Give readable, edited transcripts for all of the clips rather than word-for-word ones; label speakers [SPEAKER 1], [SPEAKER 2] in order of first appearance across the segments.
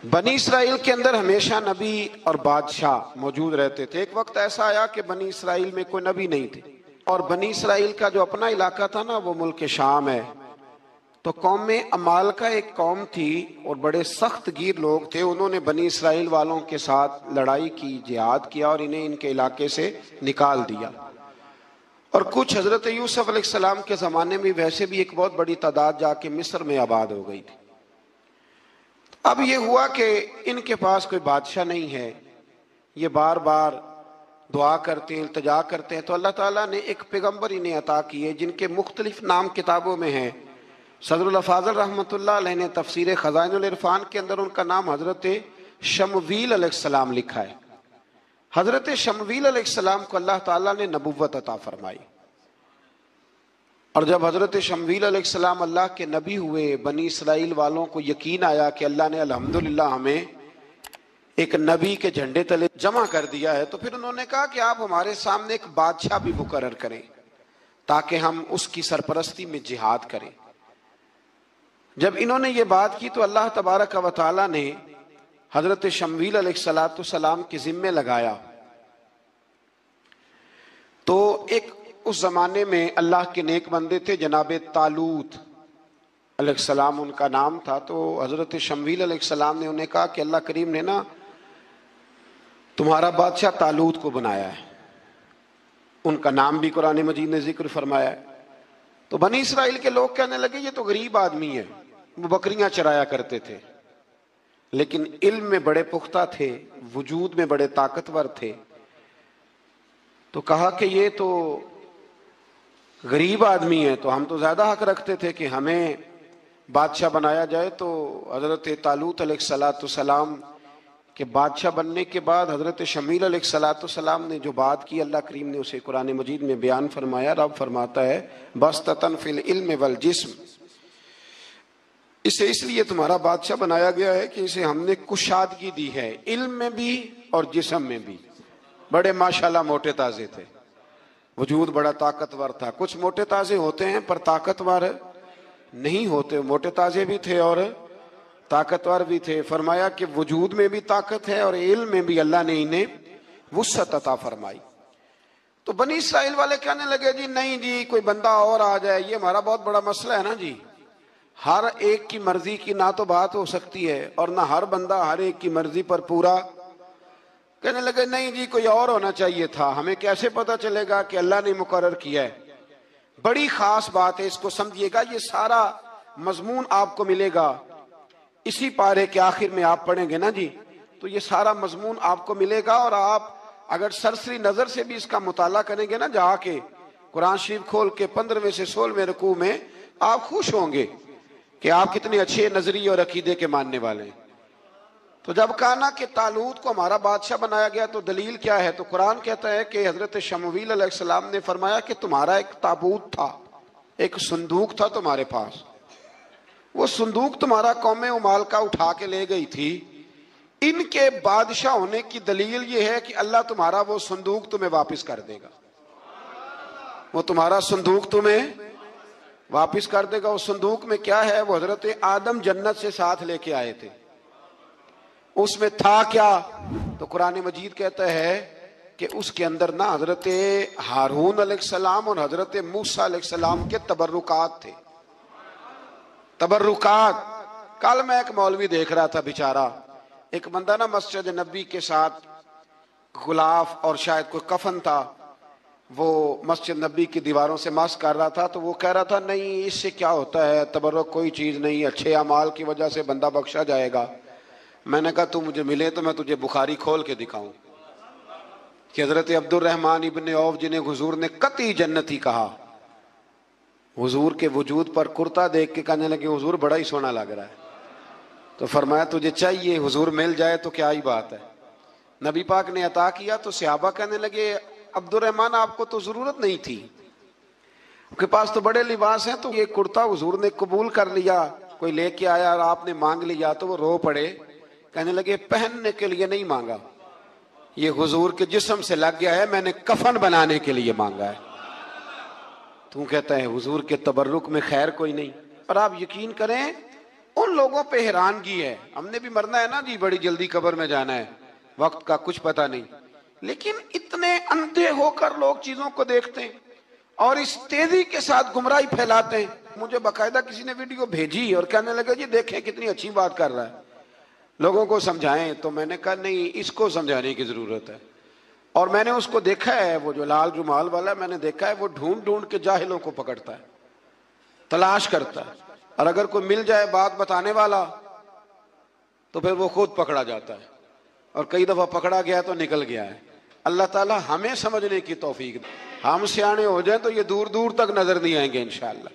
[SPEAKER 1] بنی اسرائیل کے اندر ہمیشہ نبی اور بادشاہ موجود رہتے تھے۔ ایک وقت ایسا آیا کہ بنی اسرائیل میں کوئی نبی نہیں تھے، اور بنی اسرائیل کا جو اپنا علاقہ تھا نا وہ ملک شام ہے، تو قوم امال کا ایک قوم تھی اور بڑے سخت گیر لوگ تھے۔ انہوں نے بنی اسرائیل والوں کے ساتھ لڑائی کی، جہاد کیا، اور انہیں ان کے علاقے سے نکال دیا۔ اور کچھ حضرت یوسف علیہ السلام کے زمانے میں ویسے بھی ایک بہت بڑی تعداد جا کے مصر میں آباد ہو گئی تھی۔ اب یہ ہوا کہ ان کے پاس کوئی بادشاہ نہیں ہے، یہ بار بار دعا کرتے ہیں، التجا کرتے ہیں، تو اللہ تعالیٰ نے ایک پیغمبر انہیں عطا کیے جن کے مختلف نام کتابوں میں ہیں۔ صدر الافاضل رحمۃ اللہ علیہ نے تفسیر خزائن العرفان کے اندر ان کا نام حضرت شمویل علیہ السلام لکھا ہے۔ حضرت شمویل علیہ السلام کو اللہ تعالیٰ نے نبوت عطا فرمائی، اور جب حضرت شمویل علیہ السلام اللہ کے نبی ہوئے، بنی اسرائیل والوں کو یقین آیا کہ اللہ نے الحمدللہ ہمیں ایک نبی کے جھنڈے تلے جمع کر دیا ہے، تو پھر انہوں نے کہا کہ آپ ہمارے سامنے ایک بادشاہ بھی مقرر کریں تاکہ ہم اس کی سرپرستی میں جہاد کریں۔ جب انہوں نے یہ بات کی تو اللہ تبارک و تعالیٰ نے حضرت شمویل علیہ السلام کے ذمے لگایا۔ تو ایک اس زمانے میں اللہ کے نیک بندے تھے، جناب طالوت علیہ السلام ان کا نام تھا۔ تو حضرت شمویل علیہ السلام نے انہیں کہا کہ اللہ کریم نے نا تمہارا بادشاہ طالوت کو بنایا ہے، ان کا نام بھی قرآن مجید نے ذکر فرمایا ہے۔ تو بنی اسرائیل کے لوگ کہنے لگے یہ تو غریب آدمی ہے، وہ بکریاں چرایا کرتے تھے، لیکن علم میں بڑے پختہ تھے، وجود میں بڑے طاقتور تھے۔ تو کہا کہ یہ تو غریب آدمی ہے، تو ہم تو زیادہ حق رکھتے تھے کہ ہمیں بادشاہ بنایا جائے۔ تو حضرت طالوت علیہ السلام کے بادشاہ بننے کے بعد حضرت شمویل علیہ السلام نے جو بات کی، اللہ کریم نے اسے قرآن مجید میں بیان فرمایا۔ رب فرماتا ہے بسطۃ فی العلم والجسم، اسے اس لیے تمہارا بادشاہ بنایا گیا ہے کہ اسے ہم نے کشادگی دی ہے، علم میں بھی اور جسم میں بھی۔ بڑے ماشاءاللہ موٹے تازے تھے، وجود بڑا طاقتور تھا۔ کچھ موٹے تازے ہوتے ہیں پر طاقتور نہیں ہوتے، موٹے تازے بھی تھے اور طاقتور بھی تھے۔ فرمایا کہ وجود میں بھی طاقت ہے اور علم میں بھی اللہ نے انہیں وسعت عطا فرمائی۔ تو بنی اسرائیل والے کہنے لگے جی نہیں جی کوئی بندہ اور آ جائے، یہ ہمارا بہت بڑا مسئلہ ہے نا جی، ہر ایک کی مرضی کی نہ تو بات ہو سکتی ہے اور نہ ہر بندہ ہر ایک کی مرضی پر پورا۔ کہنے لگے نہیں جی کوئی اور ہونا چاہیے تھا، ہمیں کیسے پتہ چلے گا کہ اللہ نے مقرر کیا ہے۔ بڑی خاص بات ہے، اس کو سمجھیے گا، یہ سارا مضمون آپ کو ملے گا اسی پارے کے آخر میں، آپ پڑھیں گے نا جی تو یہ سارا مضمون آپ کو ملے گا، اور آپ اگر سرسری نظر سے بھی اس کا مطالعہ کریں گے نا، جا کے قرآن شریف کھول کے 15ویں سے 16ویں رکوع میں، آپ خوش ہوں گے کہ آپ کتنے اچھے نظریے اور عقیدے کے ماننے والے ہیں۔ تو جب کہا نا کہ طالوت کو ہمارا بادشاہ بنایا گیا تو دلیل کیا ہے، تو قرآن کہتا ہے کہ حضرت شمویل علیہ السلام نے فرمایا کہ تمہارا ایک تابوت تھا، ایک صندوق تھا تمہارے پاس، وہ صندوق تمہارا قوم امال کا اٹھا کے لے گئی تھی۔ ان کے بادشاہ ہونے کی دلیل یہ ہے کہ اللہ تمہارا وہ صندوق تمہیں واپس کر دے گا، وہ تمہارا صندوق تمہیں واپس کر دے گا۔ اس صندوق میں کیا ہے، وہ حضرت آدم جنت سے ساتھ لے کے آئے تھے، اس میں تھا کیا، تو قرآن مجید کہتا ہے کہ اس کے اندر نا حضرت ہارون علیہ السلام اور حضرت موسیٰ علیہ السلام کے تبرکات تھے، تبرکات۔ کل میں ایک مولوی دیکھ رہا تھا بیچارہ، ایک بندہ نا مسجد نبی کے ساتھ غلاف اور شاید کوئی کفن تھا، وہ مسجد نبی کی دیواروں سے مس کر رہا تھا، تو وہ کہہ رہا تھا نہیں اس سے کیا ہوتا ہے، تبرک کوئی چیز نہیں، اچھے اعمال کی وجہ سے بندہ بخشا جائے گا۔ میں نے کہا تو مجھے ملے تو میں تجھے بخاری کھول کے دکھاؤں کہ حضرت عبد الرحمن ابن عوف جنہیں حضور نے قطعی جنتی کہا، حضور کے وجود پر کرتا دیکھ کے کہنے لگے حضور بڑا ہی سونا لگ رہا ہے، تو فرمایا تجھے چاہیے حضور مل جائے تو کیا ہی بات ہے۔ نبی پاک نے عطا کیا تو صحابہ کہنے لگے عبد الرحمن آپ کو تو ضرورت نہیں تھی، آپ کے پاس تو بڑے لباس ہیں، تو یہ کرتا حضور نے قبول کر لیا، کوئی لے کے آیا اور آپ نے مانگ لیا، تو وہ رو پڑے، کہنے لگے پہننے کے لیے نہیں مانگا، یہ حضور کے جسم سے لگ گیا ہے، میں نے کفن بنانے کے لیے مانگا ہے۔ تو کہتا ہے حضور کے تبرک میں خیر کوئی نہیں۔ اور آپ یقین کریں ان لوگوں پہ حیرانگی ہے. ہم نے بھی مرنا ہے نا جی، بڑی جلدی قبر میں جانا ہے، وقت کا کچھ پتہ نہیں، لیکن اتنے اندھے ہو کر لوگ چیزوں کو دیکھتے ہیں اور اس تیزی کے ساتھ گمراہی پھیلاتے ہیں. مجھے باقاعدہ کسی نے ویڈیو بھیجی اور کہنے لگا جی دیکھیں کتنی اچھی بات کر رہا ہے، لوگوں کو سمجھائیں. تو میں نے کہا نہیں، اس کو سمجھانے کی ضرورت ہے. اور میں نے اس کو دیکھا ہے، وہ جو لال رومال والا میں نے دیکھا ہے، وہ ڈھونڈ ڈھونڈ کے جاہلوں کو پکڑتا ہے، تلاش کرتا ہے، اور اگر کوئی مل جائے بات بتانے والا تو پھر وہ خود پکڑا جاتا ہے، اور کئی دفعہ پکڑا گیا تو نکل گیا ہے. اللہ تعالی ہمیں سمجھنے کی توفیق دے. ہم سیانے ہو جائیں تو یہ دور دور تک نظر نہیں آئیں گے انشاءاللہ.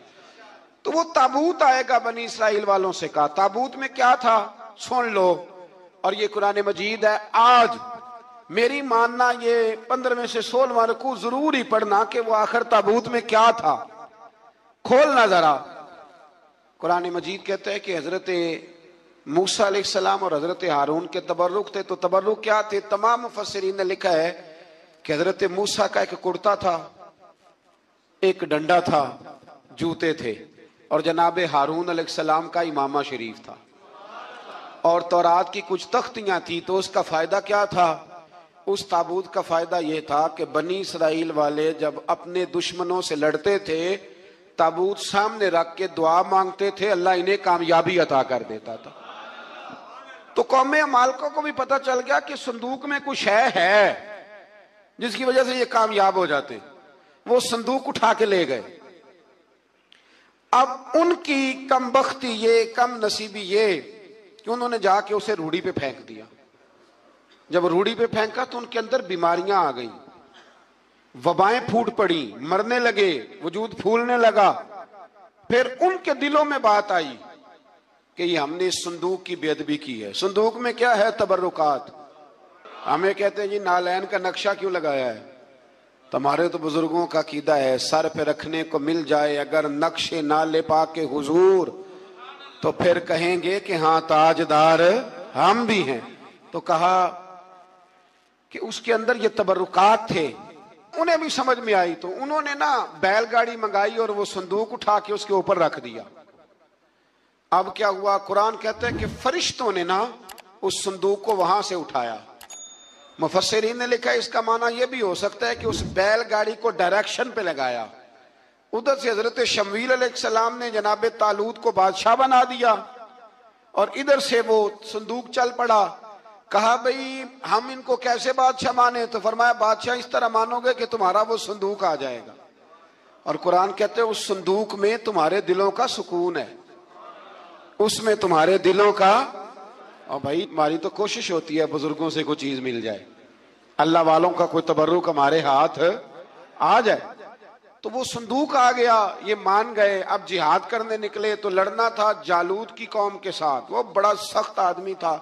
[SPEAKER 1] تو وہ تابوت آئے گا، بنی اسرائیل والوں سے کہا تابوت میں کیا تھا سن لو. اور یہ قرآن مجید ہے. آج میری ماننا یہ 15 میں سے 16واں رکوع ضرور ہی پڑھنا کہ وہ آخر تابوت میں کیا تھا، کھولنا ذرا. قرآن مجید کہتا ہے کہ حضرت موسیٰ علیہ السلام اور حضرت ہارون کے تبرک تھے. تو تبرک کیا تھے؟ تمام مفسرین نے لکھا ہے کہ حضرت موسیٰ کا ایک کرتا تھا، ایک ڈنڈا تھا، جوتے تھے، اور جناب ہارون علیہ السلام کا امامہ شریف تھا، اور تورات کی کچھ تختیاں تھی. تو اس کا فائدہ کیا تھا؟ اس تابوت کا فائدہ یہ تھا کہ بنی اسرائیل والے جب اپنے دشمنوں سے لڑتے تھے تابوت سامنے رکھ کے دعا مانگتے تھے، اللہ انہیں کامیابی عطا کر دیتا تھا. تو قوم عمالقہ کو بھی پتہ چل گیا کہ صندوق میں کچھ ہے جس کی وجہ سے یہ کامیاب ہو جاتے. وہ صندوق اٹھا کے لے گئے. اب ان کی کم بختی یہ، کم نصیبی یہ کہ انہوں نے جا کے اسے روڑی پہ پھینک دیا. جب روڑی پہ پھینکا تو ان کے اندر بیماریاں آ گئیں، وبائیں پھوٹ پڑی، مرنے لگے، وجود پھولنے لگا. پھر ان کے دلوں میں بات آئی کہ یہ ہم نے اس صندوق کی بے ادبی کی ہے. صندوق میں کیا ہے؟ تبرکات. ہمیں کہتے ہیں جی نالین کا نقشہ کیوں لگایا ہے؟ تمہارے تو بزرگوں کا عقیدہ ہے سر پہ رکھنے کو مل جائے اگر نقش نالے پاک حضور تو پھر کہیں گے کہ ہاں تاجدار ہم بھی ہیں. تو کہا کہ اس کے اندر یہ تبرکات تھے. انہیں بھی سمجھ میں آئی تو انہوں نے نا بیل گاڑی منگائی اور وہ صندوق اٹھا کے اس کے اوپر رکھ دیا. اب کیا ہوا؟ قرآن کہتا ہے کہ فرشتوں نے نا اس صندوق کو وہاں سے اٹھایا. مفسرین نے لکھا اس کا معنی یہ بھی ہو سکتا ہے کہ اس بیل گاڑی کو ڈائریکشن پہ لگایا. ادھر سے حضرت شمویل علیہ السلام نے جناب طالوت کو بادشاہ بنا دیا اور ادھر سے وہ صندوق چل پڑا. کہا بھئی ہم ان کو کیسے بادشاہ مانے؟ تو فرمایا بادشاہ اس طرح مانو گے کہ تمہارا وہ صندوق آ جائے گا. اور قرآن کہتے ہیں اس صندوق میں تمہارے دلوں کا سکون ہے، اس میں تمہارے دلوں کا. اور بھائی ہماری تو کوشش ہوتی ہے بزرگوں سے کوئی چیز مل جائے، اللہ والوں کا کوئی تبرک ہمارے ہاتھ آ جائے. تو وہ صندوق آ گیا، یہ مان گئے. اب جہاد کرنے نکلے تو لڑنا تھا جالوت کی قوم کے ساتھ. وہ بڑا سخت آدمی تھا،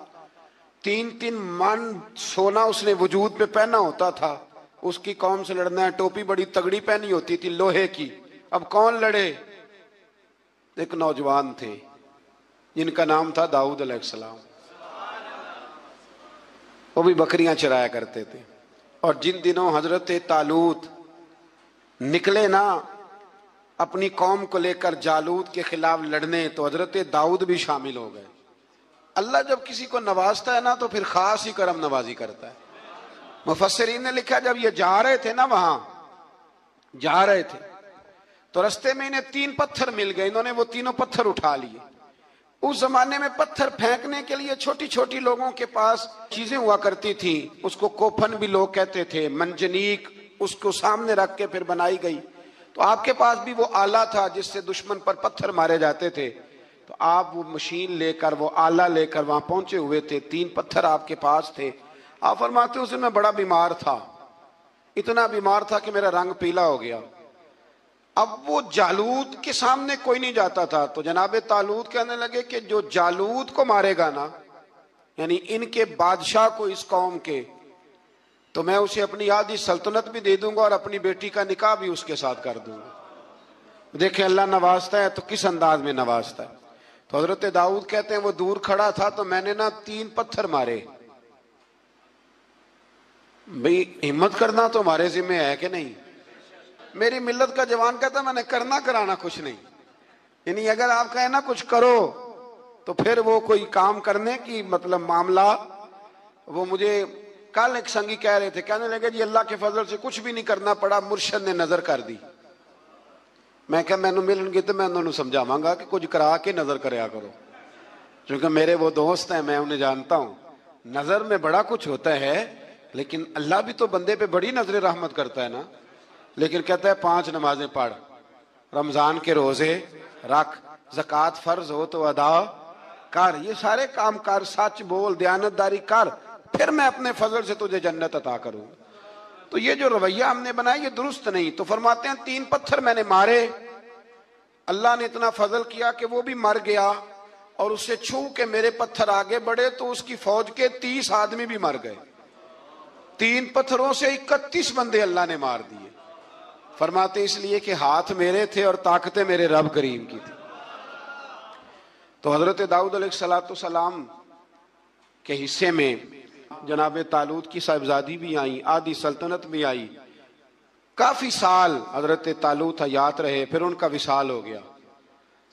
[SPEAKER 1] 3 من سونا اس نے وجود پہ پہنا ہوتا تھا. اس کی قوم سے لڑنا ہے، ٹوپی بڑی تگڑی پہنی ہوتی تھی لوہے کی. اب کون لڑے؟ ایک نوجوان تھے جن کا نام تھا داؤد علیہ السلام. وہ بھی بکریاں چرایا کرتے تھے. اور جن دنوں حضرت طالوت نکلے نا اپنی قوم کو لے کر جالوت کے خلاف لڑنے تو حضرت داؤد بھی شامل ہو گئے. اللہ جب کسی کو نوازتا ہے نا تو پھر خاص ہی کرم نوازی کرتا ہے. مفسرین نے لکھا جب یہ جا رہے تھے نا، وہاں جا رہے تھے تو رستے میں انہیں 3 پتھر مل گئے. انہوں نے وہ تینوں پتھر اٹھا لیے. اس زمانے میں پتھر پھینکنے کے لیے چھوٹی چھوٹی لوگوں کے پاس چیزیں ہوا کرتی تھیں. اس کو کوپھن بھی لوگ کہتے تھے، منجنیق، اس کو سامنے رکھ کے پھر بنائی گئی. تو آپ کے پاس بھی وہ آلہ تھا جس سے دشمن پر پتھر مارے جاتے تھے. تو آپ وہ مشین لے کر، وہ آلہ لے کر وہاں پہنچے ہوئے تھے. 3 پتھر آپ کے پاس تھے. آپ فرماتے اس دن میں بڑا بیمار تھا، اتنا بیمار تھا کہ میرا رنگ پیلا ہو گیا. اب وہ جالوت کے سامنے کوئی نہیں جاتا تھا. تو جناب طالوت کہنے لگے کہ جو جالوت کو مارے گا نا، یعنی ان کے بادشاہ کو اس قوم کے، تو میں اسے اپنی آدھی سلطنت بھی دے دوں گا اور اپنی بیٹی کا نکاح بھی اس کے ساتھ کر دوں گا. دیکھیں اللہ نوازتا ہے تو کس انداز میں نوازتا ہے. تو حضرت داؤد کہتے ہیں وہ دور کھڑا تھا تو میں نے نا 3 پتھر مارے. بھئی ہمت کرنا تو ہمارے ذمہ ہے کہ نہیں؟ میری ملت کا جوان کہتا ہے میں نے کرنا کرانا کچھ نہیں. یعنی اگر آپ کہیں نا کچھ کرو تو پھر وہ کوئی کام کرنے کی مطلب معاملہ. وہ مجھے کل ایک سنگی کہہ رہے تھے, کہنے لگے جی اللہ کے فضل سے کچھ بھی نہیں کرنا پڑا, مرشد نے نظر کر دی. میں کہا مینوں ملن گے تو میں انہوں سمجھاواں گا کہ کچھ کرا کے نظر کریا کرو, کیونکہ میرے وہ دوست ہیں, میں انہیں جانتا ہوں. نظر میں بڑا کچھ ہوتا ہے, لیکن اللہ بھی تو بندے پہ بڑی نظر رحمت کرتا ہے نا. لیکن کہتا ہے 5 نمازیں پڑھ, رمضان کے روزے رکھ, زکوٰۃ فرض ہو تو ادا کر, یہ سارے کام کر, سچ بول, دیانتداری کر, پھر میں اپنے فضل سے تجھے جنت عطا کروں. تو یہ جو رویہ ہم نے بنایا یہ درست نہیں. تو فرماتے ہیں 3 پتھر میں نے مارے, اللہ نے اتنا فضل کیا کہ وہ بھی مر گیا, اور اس سے چھو کے میرے پتھر آگے بڑھے تو اس کی فوج کے 30 آدمی بھی مر گئے. 3 پتھروں سے 31 بندے اللہ نے مار دیے. فرماتے اس لیے کہ ہاتھ میرے تھے اور طاقتیں میرے رب کریم کی تھی. تو حضرت داؤد علیہ السلام کے حصے میں جناب طالوت کی صاحبزادی بھی آئیں, آدھی سلطنت بھی آئی. کافی سال حضرت طالوت حیات رہے, پھر ان کا وصال ہو گیا,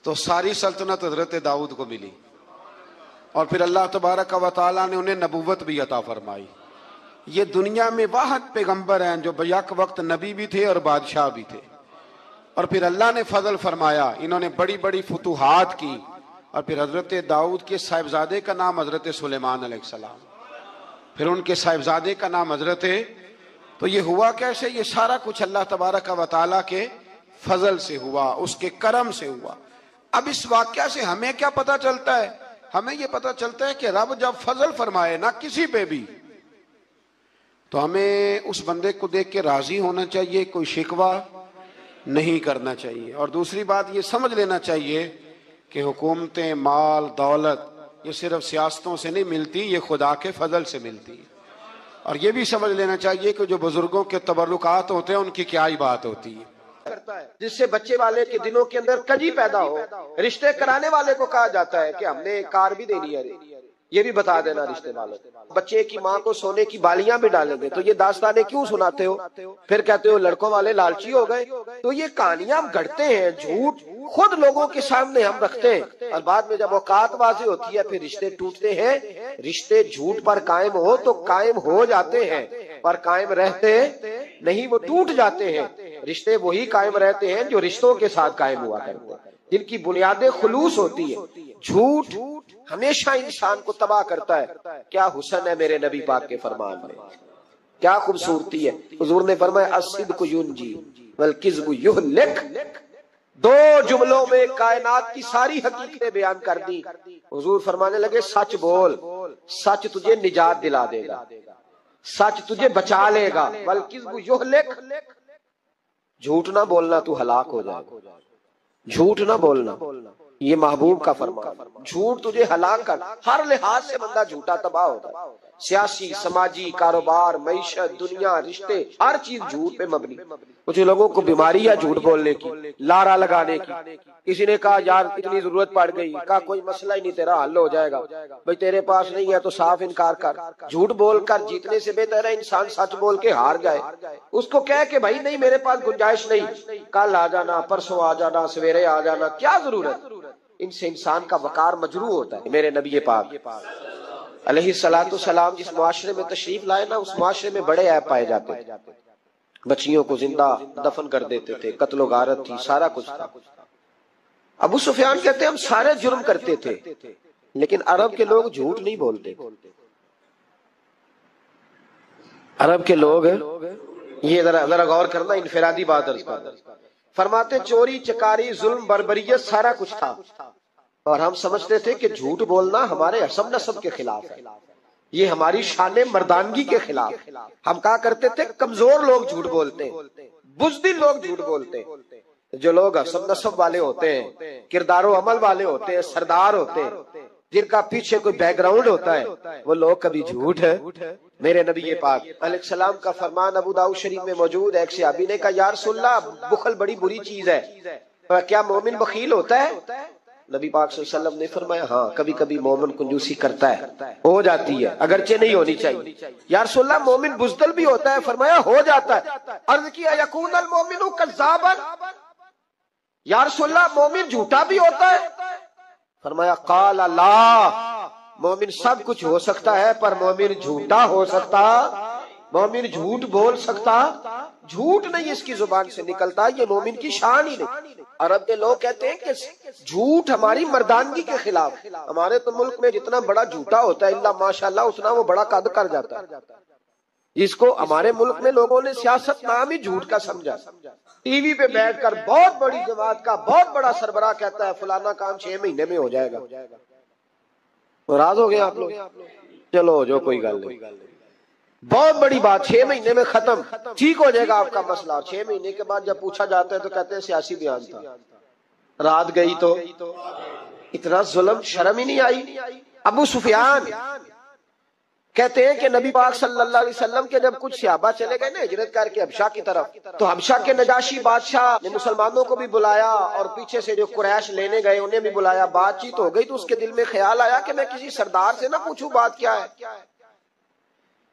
[SPEAKER 1] تو ساری سلطنت حضرت داؤد کو ملی, اور پھر اللہ تبارک و تعالیٰ نے انہیں نبوت بھی عطا فرمائی. یہ دنیا میں واحد پیغمبر ہیں جو بیک وقت نبی بھی تھے اور بادشاہ بھی تھے. اور پھر اللہ نے فضل فرمایا, انہوں نے بڑی بڑی فتوحات کی. اور پھر حضرت داؤد کے صاحبزادے کا نام حضرت سلیمان علیہ السلام, پھر ان کے صاحبزادے کا نام حضرت. تو یہ ہوا کیسے؟ یہ سارا کچھ اللہ تبارک و تعالیٰ کے فضل سے ہوا, اس کے کرم سے ہوا. اب اس واقعہ سے ہمیں کیا پتہ چلتا ہے؟ ہمیں یہ پتہ چلتا ہے کہ رب جب فضل فرمائے نہ کسی پہ بھی, تو ہمیں اس بندے کو دیکھ کے راضی ہونا چاہیے, کوئی شکوہ نہیں کرنا چاہیے. اور دوسری بات یہ سمجھ لینا چاہیے کہ حکومتیں, مال, دولت یہ صرف سیاستوں سے نہیں ملتی, یہ خدا کے فضل سے ملتی ہے. اور یہ بھی سمجھ لینا چاہیے کہ جو بزرگوں کے تبرکات ہوتے ہیں ان کی کیا ہی بات ہوتی ہے.
[SPEAKER 2] جس سے بچے والے کے دلوں کے اندر کجی پیدا ہو. رشتے کرانے والے کو کہا جاتا ہے کہ ہم نے کار بھی دینی ہے, یہ بھی بتا دینا رشتے والوں. بچے کی ماں کو سونے کی بالیاں بھی ڈالیں گے تو یہ داستانیں کیوں سناتے ہو؟ پھر کہتے ہو لڑکوں والے لالچی ہو گئے. تو یہ کہانیاں ہم گھڑتے ہیں, جھوٹ خود لوگوں کے سامنے ہم رکھتے ہیں, اور بعد میں جب اوقات واضح ہوتی ہے پھر رشتے ٹوٹتے ہیں. رشتے جھوٹ پر قائم ہو تو قائم ہو جاتے ہیں, پر قائم رہتے نہیں, وہ ٹوٹ جاتے ہیں. رشتے وہی قائم رہتے ہیں جو رشتوں کے ساتھ قائم ہوا کرتے ہیں, جن کی بنیادیں خلوص ہوتی ہے. جھوٹ ہمیشہ انسان کو تباہ کرتا ہے. کیا حسن ہے میرے نبی پاک کے فرمان میں, کیا خوبصورتی ہے. حضور نے فرمایا الصدق ینجی والکذب یہلک. 2 جملوں میں کائنات کی ساری حقیقتیں بیان کر دی. حضور فرمانے لگے سچ بول, سچ تجھے نجات دلا دے گا, سچ تجھے بچا لے گا. والکذب یہلک, جھوٹ نہ بولنا تو ہلاک ہو جائے گا. جھوٹ نہ بولنا, یہ محبوب کا فرمان. جھوٹ تجھے ہلاک کر, ہر لحاظ سے بندہ جھوٹا تباہ ہوتا ہے. سیاسی, سماجی, کاروبار, معیشت, دنیا, رشتے, ہر چیز جھوٹ پہ مبنی. کچھ لوگوں کو بیماری ہے جھوٹ بولنے کی, لارا لگانے کی. کسی نے کہا یار اتنی ضرورت پڑ گئی, کہا کوئی مسئلہ ہی نہیں, تیرا حل ہو جائے گا. بھئی تیرے پاس نہیں ہے تو صاف انکار کر. جھوٹ بول کر جیتنے سے بہتر ہے انسان سچ بول کے ہار جائے. اس کو کہے کہ بھائی نہیں میرے پاس گنجائش نہیں, کل آ جانا, پرسوں آ جانا, سویرے آ جانا, کیا ضرورت. ان سے انسان کا وقار مجروح ہوتا ہے. میرے نبی پاک علیہ السلام جس معاشرے میں تشریف لائے نا, اس معاشرے میں بڑے عیب پائے جاتے تھے. بچیوں کو زندہ دفن کر دیتے تھے, قتل و غارت تھی, سارا کچھ تھا. ابو سفیان کہتے ہیں ہم سارے جرم کرتے تھے, لیکن عرب کے لوگ جھوٹ نہیں بولتے. عرب کے لوگ, یہ ذرا غور کرنا, انفرادی بات عرض کرنا. فرماتے چوری, چکاری, ظلم, بربریت سارا کچھ تھا, اور ہم سمجھتے تھے کہ جھوٹ بولنا ہمارے حسب نسب کے خلاف ہے, یہ ہماری شان مردانگی کے خلاف. ہم کہا کرتے تھے کمزور لوگ جھوٹ بولتے ہیں, بزدل لوگ جھوٹ بولتے ہیں. جو لوگ حسب نسب والے ہوتے ہیں, کردار و عمل والے ہوتے ہیں, سردار ہوتے ہیں, جن کا پیچھے کوئی بیک گراؤنڈ ہوتا ہے, وہ لوگ کبھی جھوٹ ہے. میرے نبی پاک علیہ السلام کا فرمان ابو داؤد شریف میں موجود ہے. ایک صحابی نے کہا یا رسول اللہ بخل بڑی بری چیز ہے, کیا مومن بخیل ہوتا ہے؟ نبی پاک صلی اللہ علیہ وسلم نے فرمایا ہاں کبھی کبھی مومن کنجوسی کرتا ہے, ہو جاتی ہے, اگرچہ نہیں ہونی چاہیے. یا رسول اللہ مومن بزدل بھی ہوتا ہے؟ فرمایا ہو جاتا ہے. عرض کیا یکون المومن کذابا, یا رسول اللہ مومن جھوٹا بھی ہوتا ہے؟ فرمایا قال لا، مومن سب کچھ ہو سکتا ہے پر مومن جھوٹا ہو سکتا، مومن جھوٹ بول سکتا، جھوٹ نہیں اس کی زبان سے نکلتا، یہ مومن کی شان ہی نہیں۔ عرب کے لوگ کہتے ہیں کہ جھوٹ ہماری مردانگی کے خلاف، ہمارے تو ملک میں جتنا بڑا جھوٹا ہوتا ہے اللہ ماشاءاللہ اتنا وہ بڑا قد کر جاتا ہے، جس کو ہمارے ملک میں لوگوں نے سیاست نام ہی جھوٹ کا سمجھا۔ ٹی وی پہ بیٹھ کر بہت بڑی جماعت کا بہت بڑا سربراہ کہتا ہے فلانا کام 6 مہینے میں ہو جائے گا، ناراض ہو گئے آپ لوگ؟ چلو جو کوئی گل نہیں، بہت بڑی بات، 6 مہینے میں ختم، ٹھیک ہو جائے گا آپ کا مسئلہ۔ 6 مہینے کے بعد جب پوچھا جاتا ہے تو کہتے ہیں سیاسی بیان تھا، رات گئی تو اتنا ظلم، شرم ہی نہیں آئی۔ ابو سفیان کہتے ہیں کہ نبی پاک صلی اللہ علیہ وسلم کے جب کچھ صحابہ چلے گئے نا ہجرت کر کے حبشہ کی طرف، تو حبشہ کے نجاشی بادشاہ نے مسلمانوں کو بھی بلایا اور پیچھے سے جو قریش لینے گئے انہیں بھی بلایا، بات چیت ہو گئی تو اس کے دل میں خیال آیا کہ میں کسی سردار سے نہ پوچھوں بات کیا ہے۔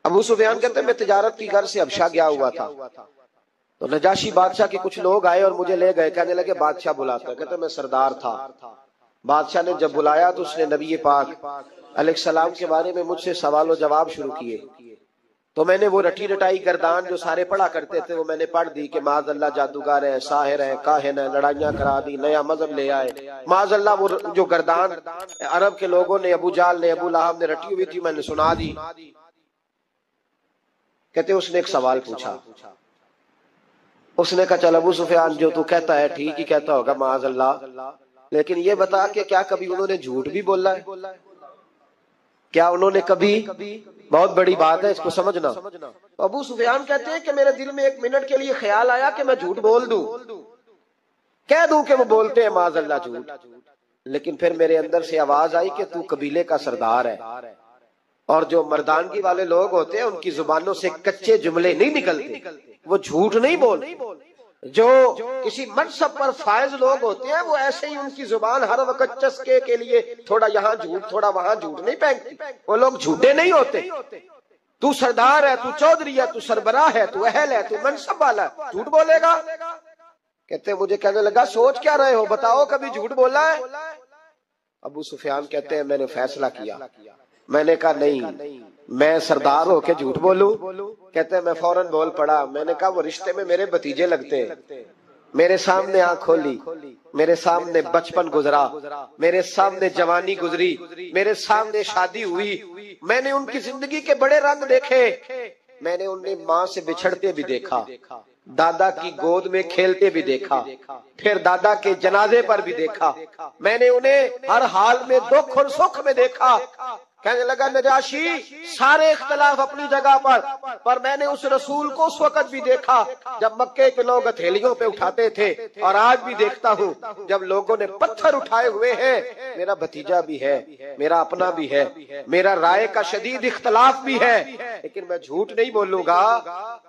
[SPEAKER 2] ابو سفیان کہتے ہیں میں تجارت کی غرض سے حبشہ گیا ہوا تھا، تو نجاشی بادشاہ کے کچھ لوگ آئے اور مجھے لے گئے، کہنے لگے بادشاہ بلاتا ہے، کہتے میں سردار تھا۔ بادشاہ نے جب بلایا تو اس نے نبی پاک علیہ السلام کے بارے میں مجھ سے سوال و جواب شروع کیے، تو میں نے وہ رٹی رٹائی گردان جو سارے پڑھا کرتے تھے وہ میں نے پڑھ دی کہ معاذ اللہ جادوگر ہے، ساحر ہے، کاہن ہے، لڑائیاں کرا دی، نیا مذہب لے آئے، معاذ اللہ وہ جو گردان عرب کے لوگوں نے، ابو جال نے، ابو لہب نے رٹی ہوئی تھی میں نے سنا دی۔ کہتے اس نے ایک سوال پوچھا، اس نے کہا چل ابو سفیان جو تو کہتا ہے ٹھیک ہی کہتا ہوگا معاذ اللہ، لیکن یہ بتا کہ کیا کبھی انہوں نے جھوٹ بھی بولا ہے؟ کیا انہوں نے کبھی، بہت بڑی بات ہے اس کو سمجھنا۔ ابو سفیان کہتے ہیں کہ میرے دل میں 1 منٹ کے لیے خیال آیا کہ میں جھوٹ بول دوں، کہہ دوں کہ وہ بولتے ہیں معاذ اللہ جھوٹ، لیکن پھر میرے اندر سے آواز آئی کہ تو قبیلے کا سردار ہے، اور جو مردانگی والے لوگ ہوتے ہیں ان کی زبانوں سے کچے جملے نہیں نکلتے، وہ جھوٹ نہیں بولتے۔ جو کسی منصب پر فائز لوگ ہوتے ہیں وہ ایسے ہی ان کی زبان ہر وقت چسکے کے لیے تھوڑا یہاں جھوٹ تھوڑا وہاں جھوٹ نہیں پھینکتی، وہ لوگ جھوٹے نہیں ہوتے۔ تو سردار ہے، تو چودھری ہے، تو سربراہ ہے، تو اہل ہے، تو منصب والا ہے، جھوٹ بولے گا؟ کہتے ہیں مجھے کہنے لگا سوچ کیا رہے ہو، بتاؤ کبھی جھوٹ بولا ہے؟ ابو سفیان کہتے ہیں میں نے فیصلہ کیا، میں نے کہا نہیں میں سردار ہو کے جھوٹ بولوں؟ کہتے ہیں میں فوراً بول پڑا، میں نے کہا وہ رشتے میں میرے بھتیجے لگتے ہیں، میرے سامنے آنکھ کھولی، میرے سامنے بچپن گزرا، میرے سامنے جوانی گزری، میرے سامنے شادی ہوئی، میں نے ان کی زندگی کے بڑے رنگ دیکھے، میں نے انہیں ماں سے بچھڑتے بھی دیکھا، دادا کی گود میں کھیلتے بھی دیکھا، پھر دادا کے جنازے پر بھی دیکھا، میں نے انہیں ہر حال میں دکھ اور سکھ میں دیکھا۔ کہنے لگا نجاشی سارے اختلاف اپنی جگہ پر میں نے اس رسول کو اس وقت بھی دیکھا جب مکے کے لوگ ہتھیلیوں پہ اٹھاتے تھے، اور آج بھی دیکھتا ہوں جب لوگوں نے پتھر اٹھائے ہوئے ہیں، میرا بھتیجا بھی ہے، میرا اپنا بھی ہے، میرا رائے کا شدید اختلاف بھی ہے، لیکن میں جھوٹ نہیں بولوں گا۔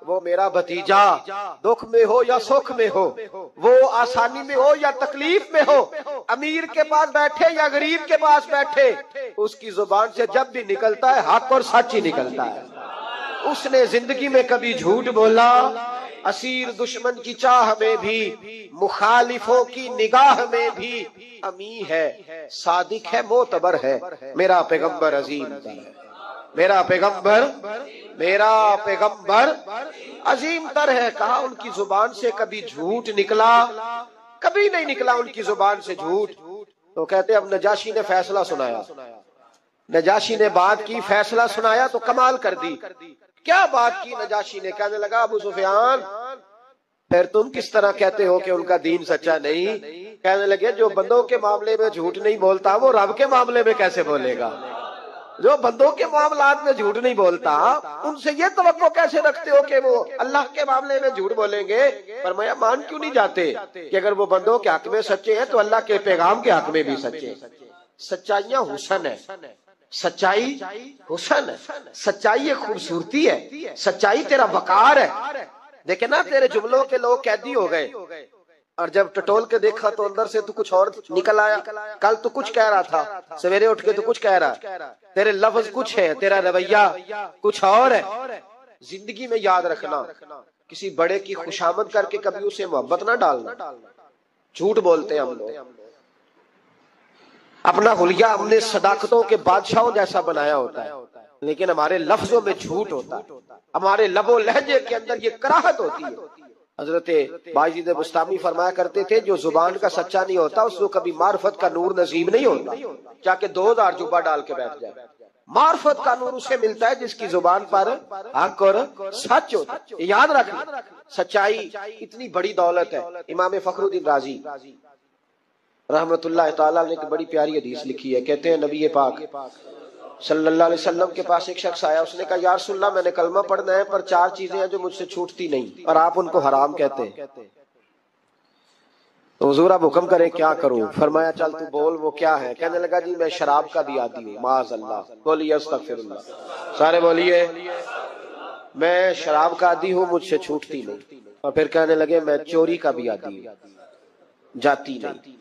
[SPEAKER 2] وہ میرا بھتیجا دکھ میں ہو یا سکھ میں ہو، وہ آسانی میں ہو یا تکلیف میں ہو، امیر کے پاس بیٹھے یا غریب کے پاس بیٹھے، اس کی زبان سے جب بھی نکلتا ہے حق اور سچ ہی نکلتا ہے۔ اس نے زندگی میں کبھی جھوٹ بولا؟ اسیر دشمن کی چاہ میں بھی، مخالفوں کی نگاہ میں بھی امی ہے، صادق ہے، معتبر ہے، میرا پیغمبر عظیم تر ہے، میرا پیغمبر عظیم تر ہے۔ کہا ان کی زبان سے کبھی جھوٹ نکلا؟ کبھی نہیں نکلا ان کی زبان سے جھوٹ۔ تو کہتے اب نجاشی نے فیصلہ سنایا، نجاشی نے بات کی، فیصلہ سنایا تو کمال کر دی۔ کیا بات کی نجاشی نے؟ کہنے لگا ابو سفیان پھر تم کس طرح کہتے ہو کہ ان کا دین سچا نہیں؟ کہنے لگے جو بندوں کے معاملے میں جھوٹ نہیں بولتا وہ رب کے معاملے میں کیسے بولے گا؟ جو بندوں کے معاملات میں جھوٹ نہیں بولتا ان سے یہ توقع کیسے رکھتے ہو کہ وہ اللہ کے معاملے میں جھوٹ بولیں گے؟ فرمایا مان کیوں نہیں جاتے کہ اگر وہ بندوں کے حق میں سچے ہیں تو اللہ کے پیغام کے حق میں بھی سچے۔ سچائیاں حسن ہے، سچائی حسن ہے، سچائی ایک خوبصورتی ہے، سچائی تیرا وقار ہے۔ دیکھیں نا تیرے جملوں کے لوگ قیدی ہو گئے، اور جب ٹٹول کے دیکھا تو اندر سے تو کچھ اور نکل آیا، کل تو کچھ کہہ رہا تھا، سویرے اٹھ کے تو کچھ کہہ رہا، تیرے لفظ کچھ ہے، تیرا رویہ کچھ اور ہے۔ زندگی میں یاد رکھنا کسی بڑے کی خوشامد کر کے کبھی اسے محبت نہ ڈالنا۔ جھوٹ بولتے ہیں ہم لوگ۔ اپنا حلیہ ہم نے صداقتوں کے بادشاہوں جیسا بنایا ہوتا ہے، لیکن ہمارے لفظوں میں جھوٹ ہوتا ہے، ہمارے لب و لہجے کے اندر یہ کراہت ہوتی ہے۔ حضرت باجید بستامی فرمایا کرتے تھے جو زبان کا سچا نہیں ہوتا اس کو کبھی معرفت کا نور نصیب نہیں ہوتا، چاہے کہ 2000 جبہ ڈال کے بیٹھ جائے۔ معرفت کا نور اسے ملتا ہے جس کی زبان پر حق اور سچ ہوتا ہے۔ یاد رکھنا، سچائی اتنی بڑی دولت ہے۔ امام فخر الدین رازی رحمت اللہ تعالیٰ نے ایک بڑی پیاری حدیث لکھی ہے، کہتے ہیں نبی پاک صلی اللہ علیہ وسلم کے پاس ایک شخص آیا، اس نے کہا یا رسول اللہ میں نے کلمہ پڑھنا ہے پر 4 چیزیں ہیں جو مجھ سے چھوٹتی نہیں اور آپ ان کو حرام کہتے ہیں، تو حضور آپ حکم کریں کیا کروں؟ فرمایا چل تو بول وہ کیا ہے؟ کہنے لگا جی میں شراب کا بھی عادی ہوں، معاذ اللہ، بولیے استغفر اللہ، سارے بولیے میں شراب کا عادی ہوں، مجھ سے چھوٹتی نہیں۔ اور پھر کہنے لگے میں چوری کا بھی عادی ہوں، جاتی نہیں،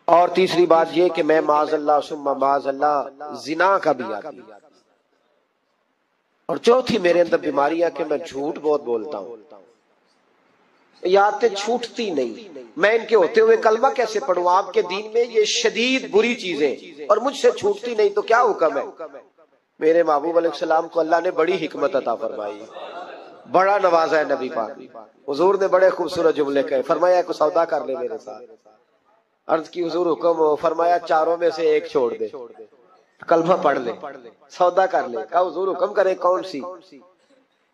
[SPEAKER 2] اور تیسری بات یہ کہ میں معاذ اللہ ثم معاذ اللہ زنا کا بھی عادی ہوں، اور چوتھی میرے اندر بیماری ہے کہ میں جھوٹ بہت بولتا ہوں، یادیں چھوٹتی نہیں، میں ان کے ہوتے ہوئے کلمہ کیسے پڑھوں؟ آپ کے دین میں یہ شدید بری چیزیں اور مجھ سے چھوٹتی نہیں تو کیا حکم ہے؟ میرے محبوب علیہ السلام کو اللہ نے بڑی حکمت عطا فرمائی، بڑا نوازا ہے نبی پاک۔ حضور نے بڑے خوبصورت جملے کہے، فرمایا کو سودا کر لے میرے ساتھ، عرض کی حضور حکم ہو، فرمایا 4 میں سے ایک چھوڑ دے، کلمہ پڑھ لے، سودا کر لے۔ کہا حضور حکم کرے کون سی؟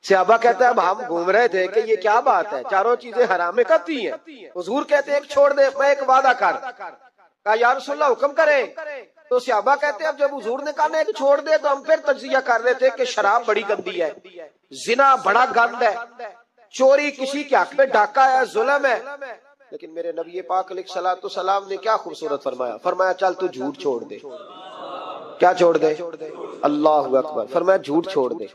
[SPEAKER 2] صحابہ کہتے ہیں اب ہم گھوم رہے تھے کہ یہ کیا بات ہے، 4 چیزیں حرام کہتی ہیں، حضور کہتے ہیں ایک چھوڑ دے، میں ایک وعدہ کر۔ کہا یا رسول اللہ حکم کرے، تو صحابہ کہتے ہیں اب جب حضور نے کہا نا ایک چھوڑ دے تو ہم پھر تجزیہ کر رہے تھے کہ شراب بڑی گندی ہے، زنا بڑا گند ہے، چوری کسی کے حق میں ڈاکہ ہے، ظلم ہے، لیکن میرے نبی پاک علیہ الصلوۃ والسلام نے کیا خوبصورت فرمایا، فرمایا چل تو جھوٹ چھوڑ دے۔ کیا چھوڑ دے؟ اللہ اکبر، فرمایا جھوٹ چھوڑ دے۔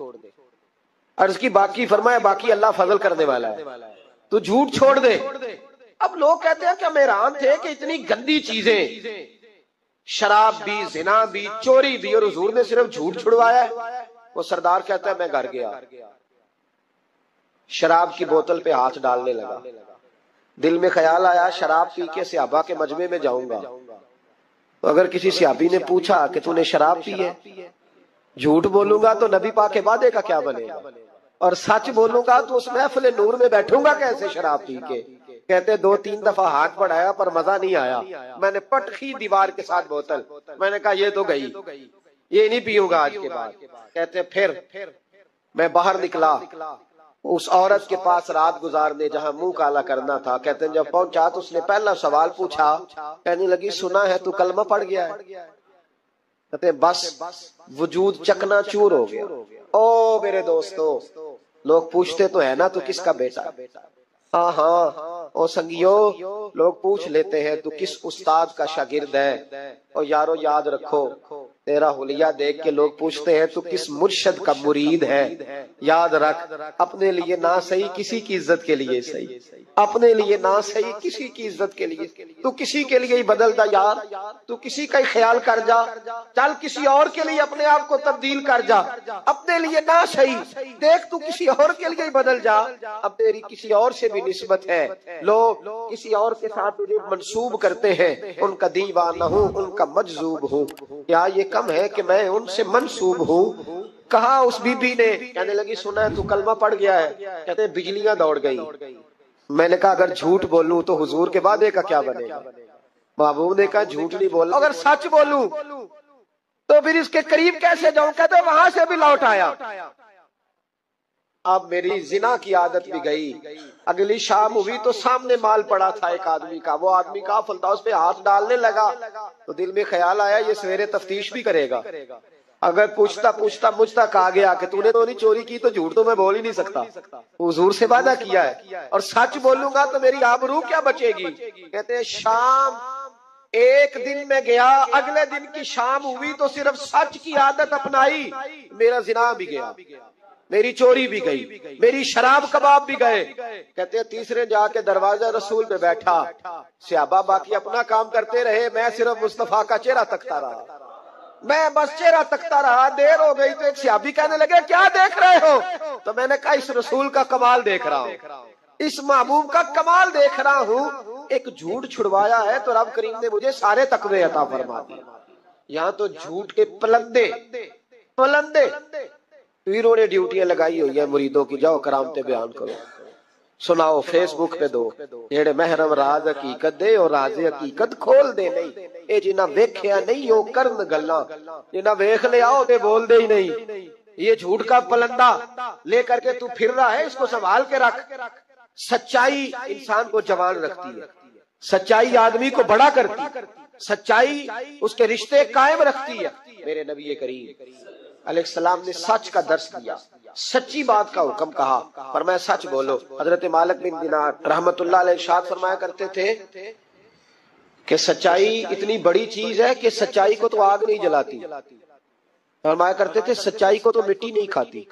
[SPEAKER 2] عرض کی باقی؟ فرمایا باقی اللہ فضل کرنے والا ہے، تو جھوٹ چھوڑ دے۔ اب لوگ کہتے ہیں کہ ہم حیران تھے کہ اتنی گندی چیزیں، شراب بھی، زنا بھی، چوری بھی، اور حضور نے صرف جھوٹ چھڑوایا ہے۔ وہ سردار کہتا ہے میں گھر گیا، شراب کی بوتل پہ ہاتھ ڈالنے لگا، دل میں خیال آیا شراب پی کے صحابہ کے مجمع میں جاؤں گا، تو اگر کسی صحابی نے پوچھا کہ تو نے شراب پی ہے، جھوٹ بولوں گا تو نبی پاک کے وعدے کا کیا بنے گا، اور سچ بولوں گا تو اس محفل نور میں بیٹھوں گا کیسے شراب پی کے؟ کہتے 2-3 دفعہ ہاتھ بڑھایا پر مزہ نہیں آیا، میں نے پٹخی دیوار کے ساتھ بوتل، میں نے کہا یہ تو گئی، یہ نہیں پیوں گا آج کے بعد۔ کہتے پھر میں باہر نکلا اس عورت کے پاس رات گزارنے جہاں منہ کالا کرنا تھا، کہتے ہیں جب پہنچا تو اس نے پہلا سوال پوچھا، کہنے لگی سنا ہے تو کلمہ پڑھ گیا ہے؟ کہتے ہیں بس وجود چکنا چور ہو گیا۔ او میرے دوستو، لوگ پوچھتے تو ہے نا تو کس کا بیٹا؟ ہاں ہاں او سنگیو، لوگ پوچھ لیتے ہیں تو کس استاد کا شاگرد ہے، اور یارو یاد رکھو تیرا حلیہ دیکھ کے لوگ پوچھتے ہیں تو کس مرشد کا مرید ہے۔ یاد رکھ اپنے لیے نہ صحیح کسی کی عزت کے لیے صحیح، اپنے لیے نہ صحیح کسی کی عزت کے لیے، تو کسی کے لیے ہی بدل جا یار، تو کسی کا ہی خیال کر جا، چل کسی اور کے لیے اپنے آپ کو تبدیل کر جا، اپنے لیے نہ صحیح دیکھ تو کسی اور کے لیے ہی بدل جا، اب تیری کسی اور سے بھی نسبت ہے، لوگ کسی اور کے ساتھ تجھے منسوب کرتے ہیں، ان کا دیوانہ ہوں ان کا مجذوب ہوں، کیا یہ کم ہے کہ میں ان سے منسوب ہوں؟ کہا اس بی بی نے، کہنے لگی سنا ہے تو کلمہ پڑھ گیا ہے، کہتے ہیں بجلیاں دوڑ گئی۔ میں نے کہا اگر جھوٹ بولوں تو حضور کے وعدے کا کیا بنے گا؟ محبوب نے کہا جھوٹ نہیں بولنا، اگر سچ بولوں تو پھر اس کے قریب کیسے جاؤں؟ کہتے وہاں سے بھی لوٹ آیا۔ اب میری زنا کی عادت بھی گئی، اگلی شام ہوئی تو سامنے مال پڑا تھا ایک آدمی کا، وہ آدمی کا فلتا اس پہ ہاتھ ڈالنے لگا، تو دل میں خیال آیا یہ سویرے تفتیش بھی کرے گا، اگر پوچھتا پوچھتا مجھ تک آ گیا کہ تو نے تو نہیں چوری کی تو جھوٹ تو میں بول ہی نہیں سکتا، حضور سے وعدہ کیا ہے، اور سچ بولوں گا تو میری آبرو کیا بچے گی؟ کہتے ہیں شام ایک دن میں گیا، اگلے دن کی شام ہوئی تو صرف سچ کی عادت اپنائی، میرا زنا بھی گیا، میری چوری بھی گئی، میری شراب کباب بھی گئے۔ کہتے ہیں تیسرے جا کے دروازہ رسول پہ بیٹھا، صحابہ باقی اپنا کام کرتے رہے، میں صرف مصطفیٰ کا چہرہ تکتا رہا، میں بس چہرہ تکتا رہا، دیر ہو گئی تو ایک صحابی کہنے لگے کیا دیکھ رہے ہو؟ تو میں نے کہا اس رسول کا کمال دیکھ رہا ہوں، اس محبوب کا کمال دیکھ رہا ہوں، ایک جھوٹ چھڑوایا ہے تو رب کریم نے مجھے سارے تقوی عطا فرما دیے. یہاں تو جھوٹ کے پلندے پیروں نے ڈیوٹیاں لگائی ہوئی ہیں مریدوں کی، جاؤ کرامتے بیان کرو، سناؤ، فیس بک پہ دو، جیڑے محرم راز حقیقت دے اور راز حقیقت کھول دے نہیں. اے جنہ ویکھیا نہیں او کرن گلاں، جنہ ویکھ لیا او تے بول دے ہی نہیں. یہ جھوٹ کا پلندہ لے کر کے تو پھر رہا ہے، اس کو سنبھال کے رکھ. سچائی انسان کو جوان رکھتی ہے، سچائی آدمی کو بڑا کرتی ہے، سچائی اس کے رشتے قائم رکھتی ہے. میرے نبی کریم علیہ السلام نے سچ کا درس دیا، سچی بات کا حکم کہا، فرمایا سچ بولو. حضرت مالک بن دینار رحمت اللہ علیہ ارشاد فرمایا کرتے تھے کہ سچائی اتنی بڑی چیز ہے کہ سچائی کو تو آگ نہیں جلاتی. فرمایا کرتے تھے سچائی کو تو مٹی نہیں کھاتی.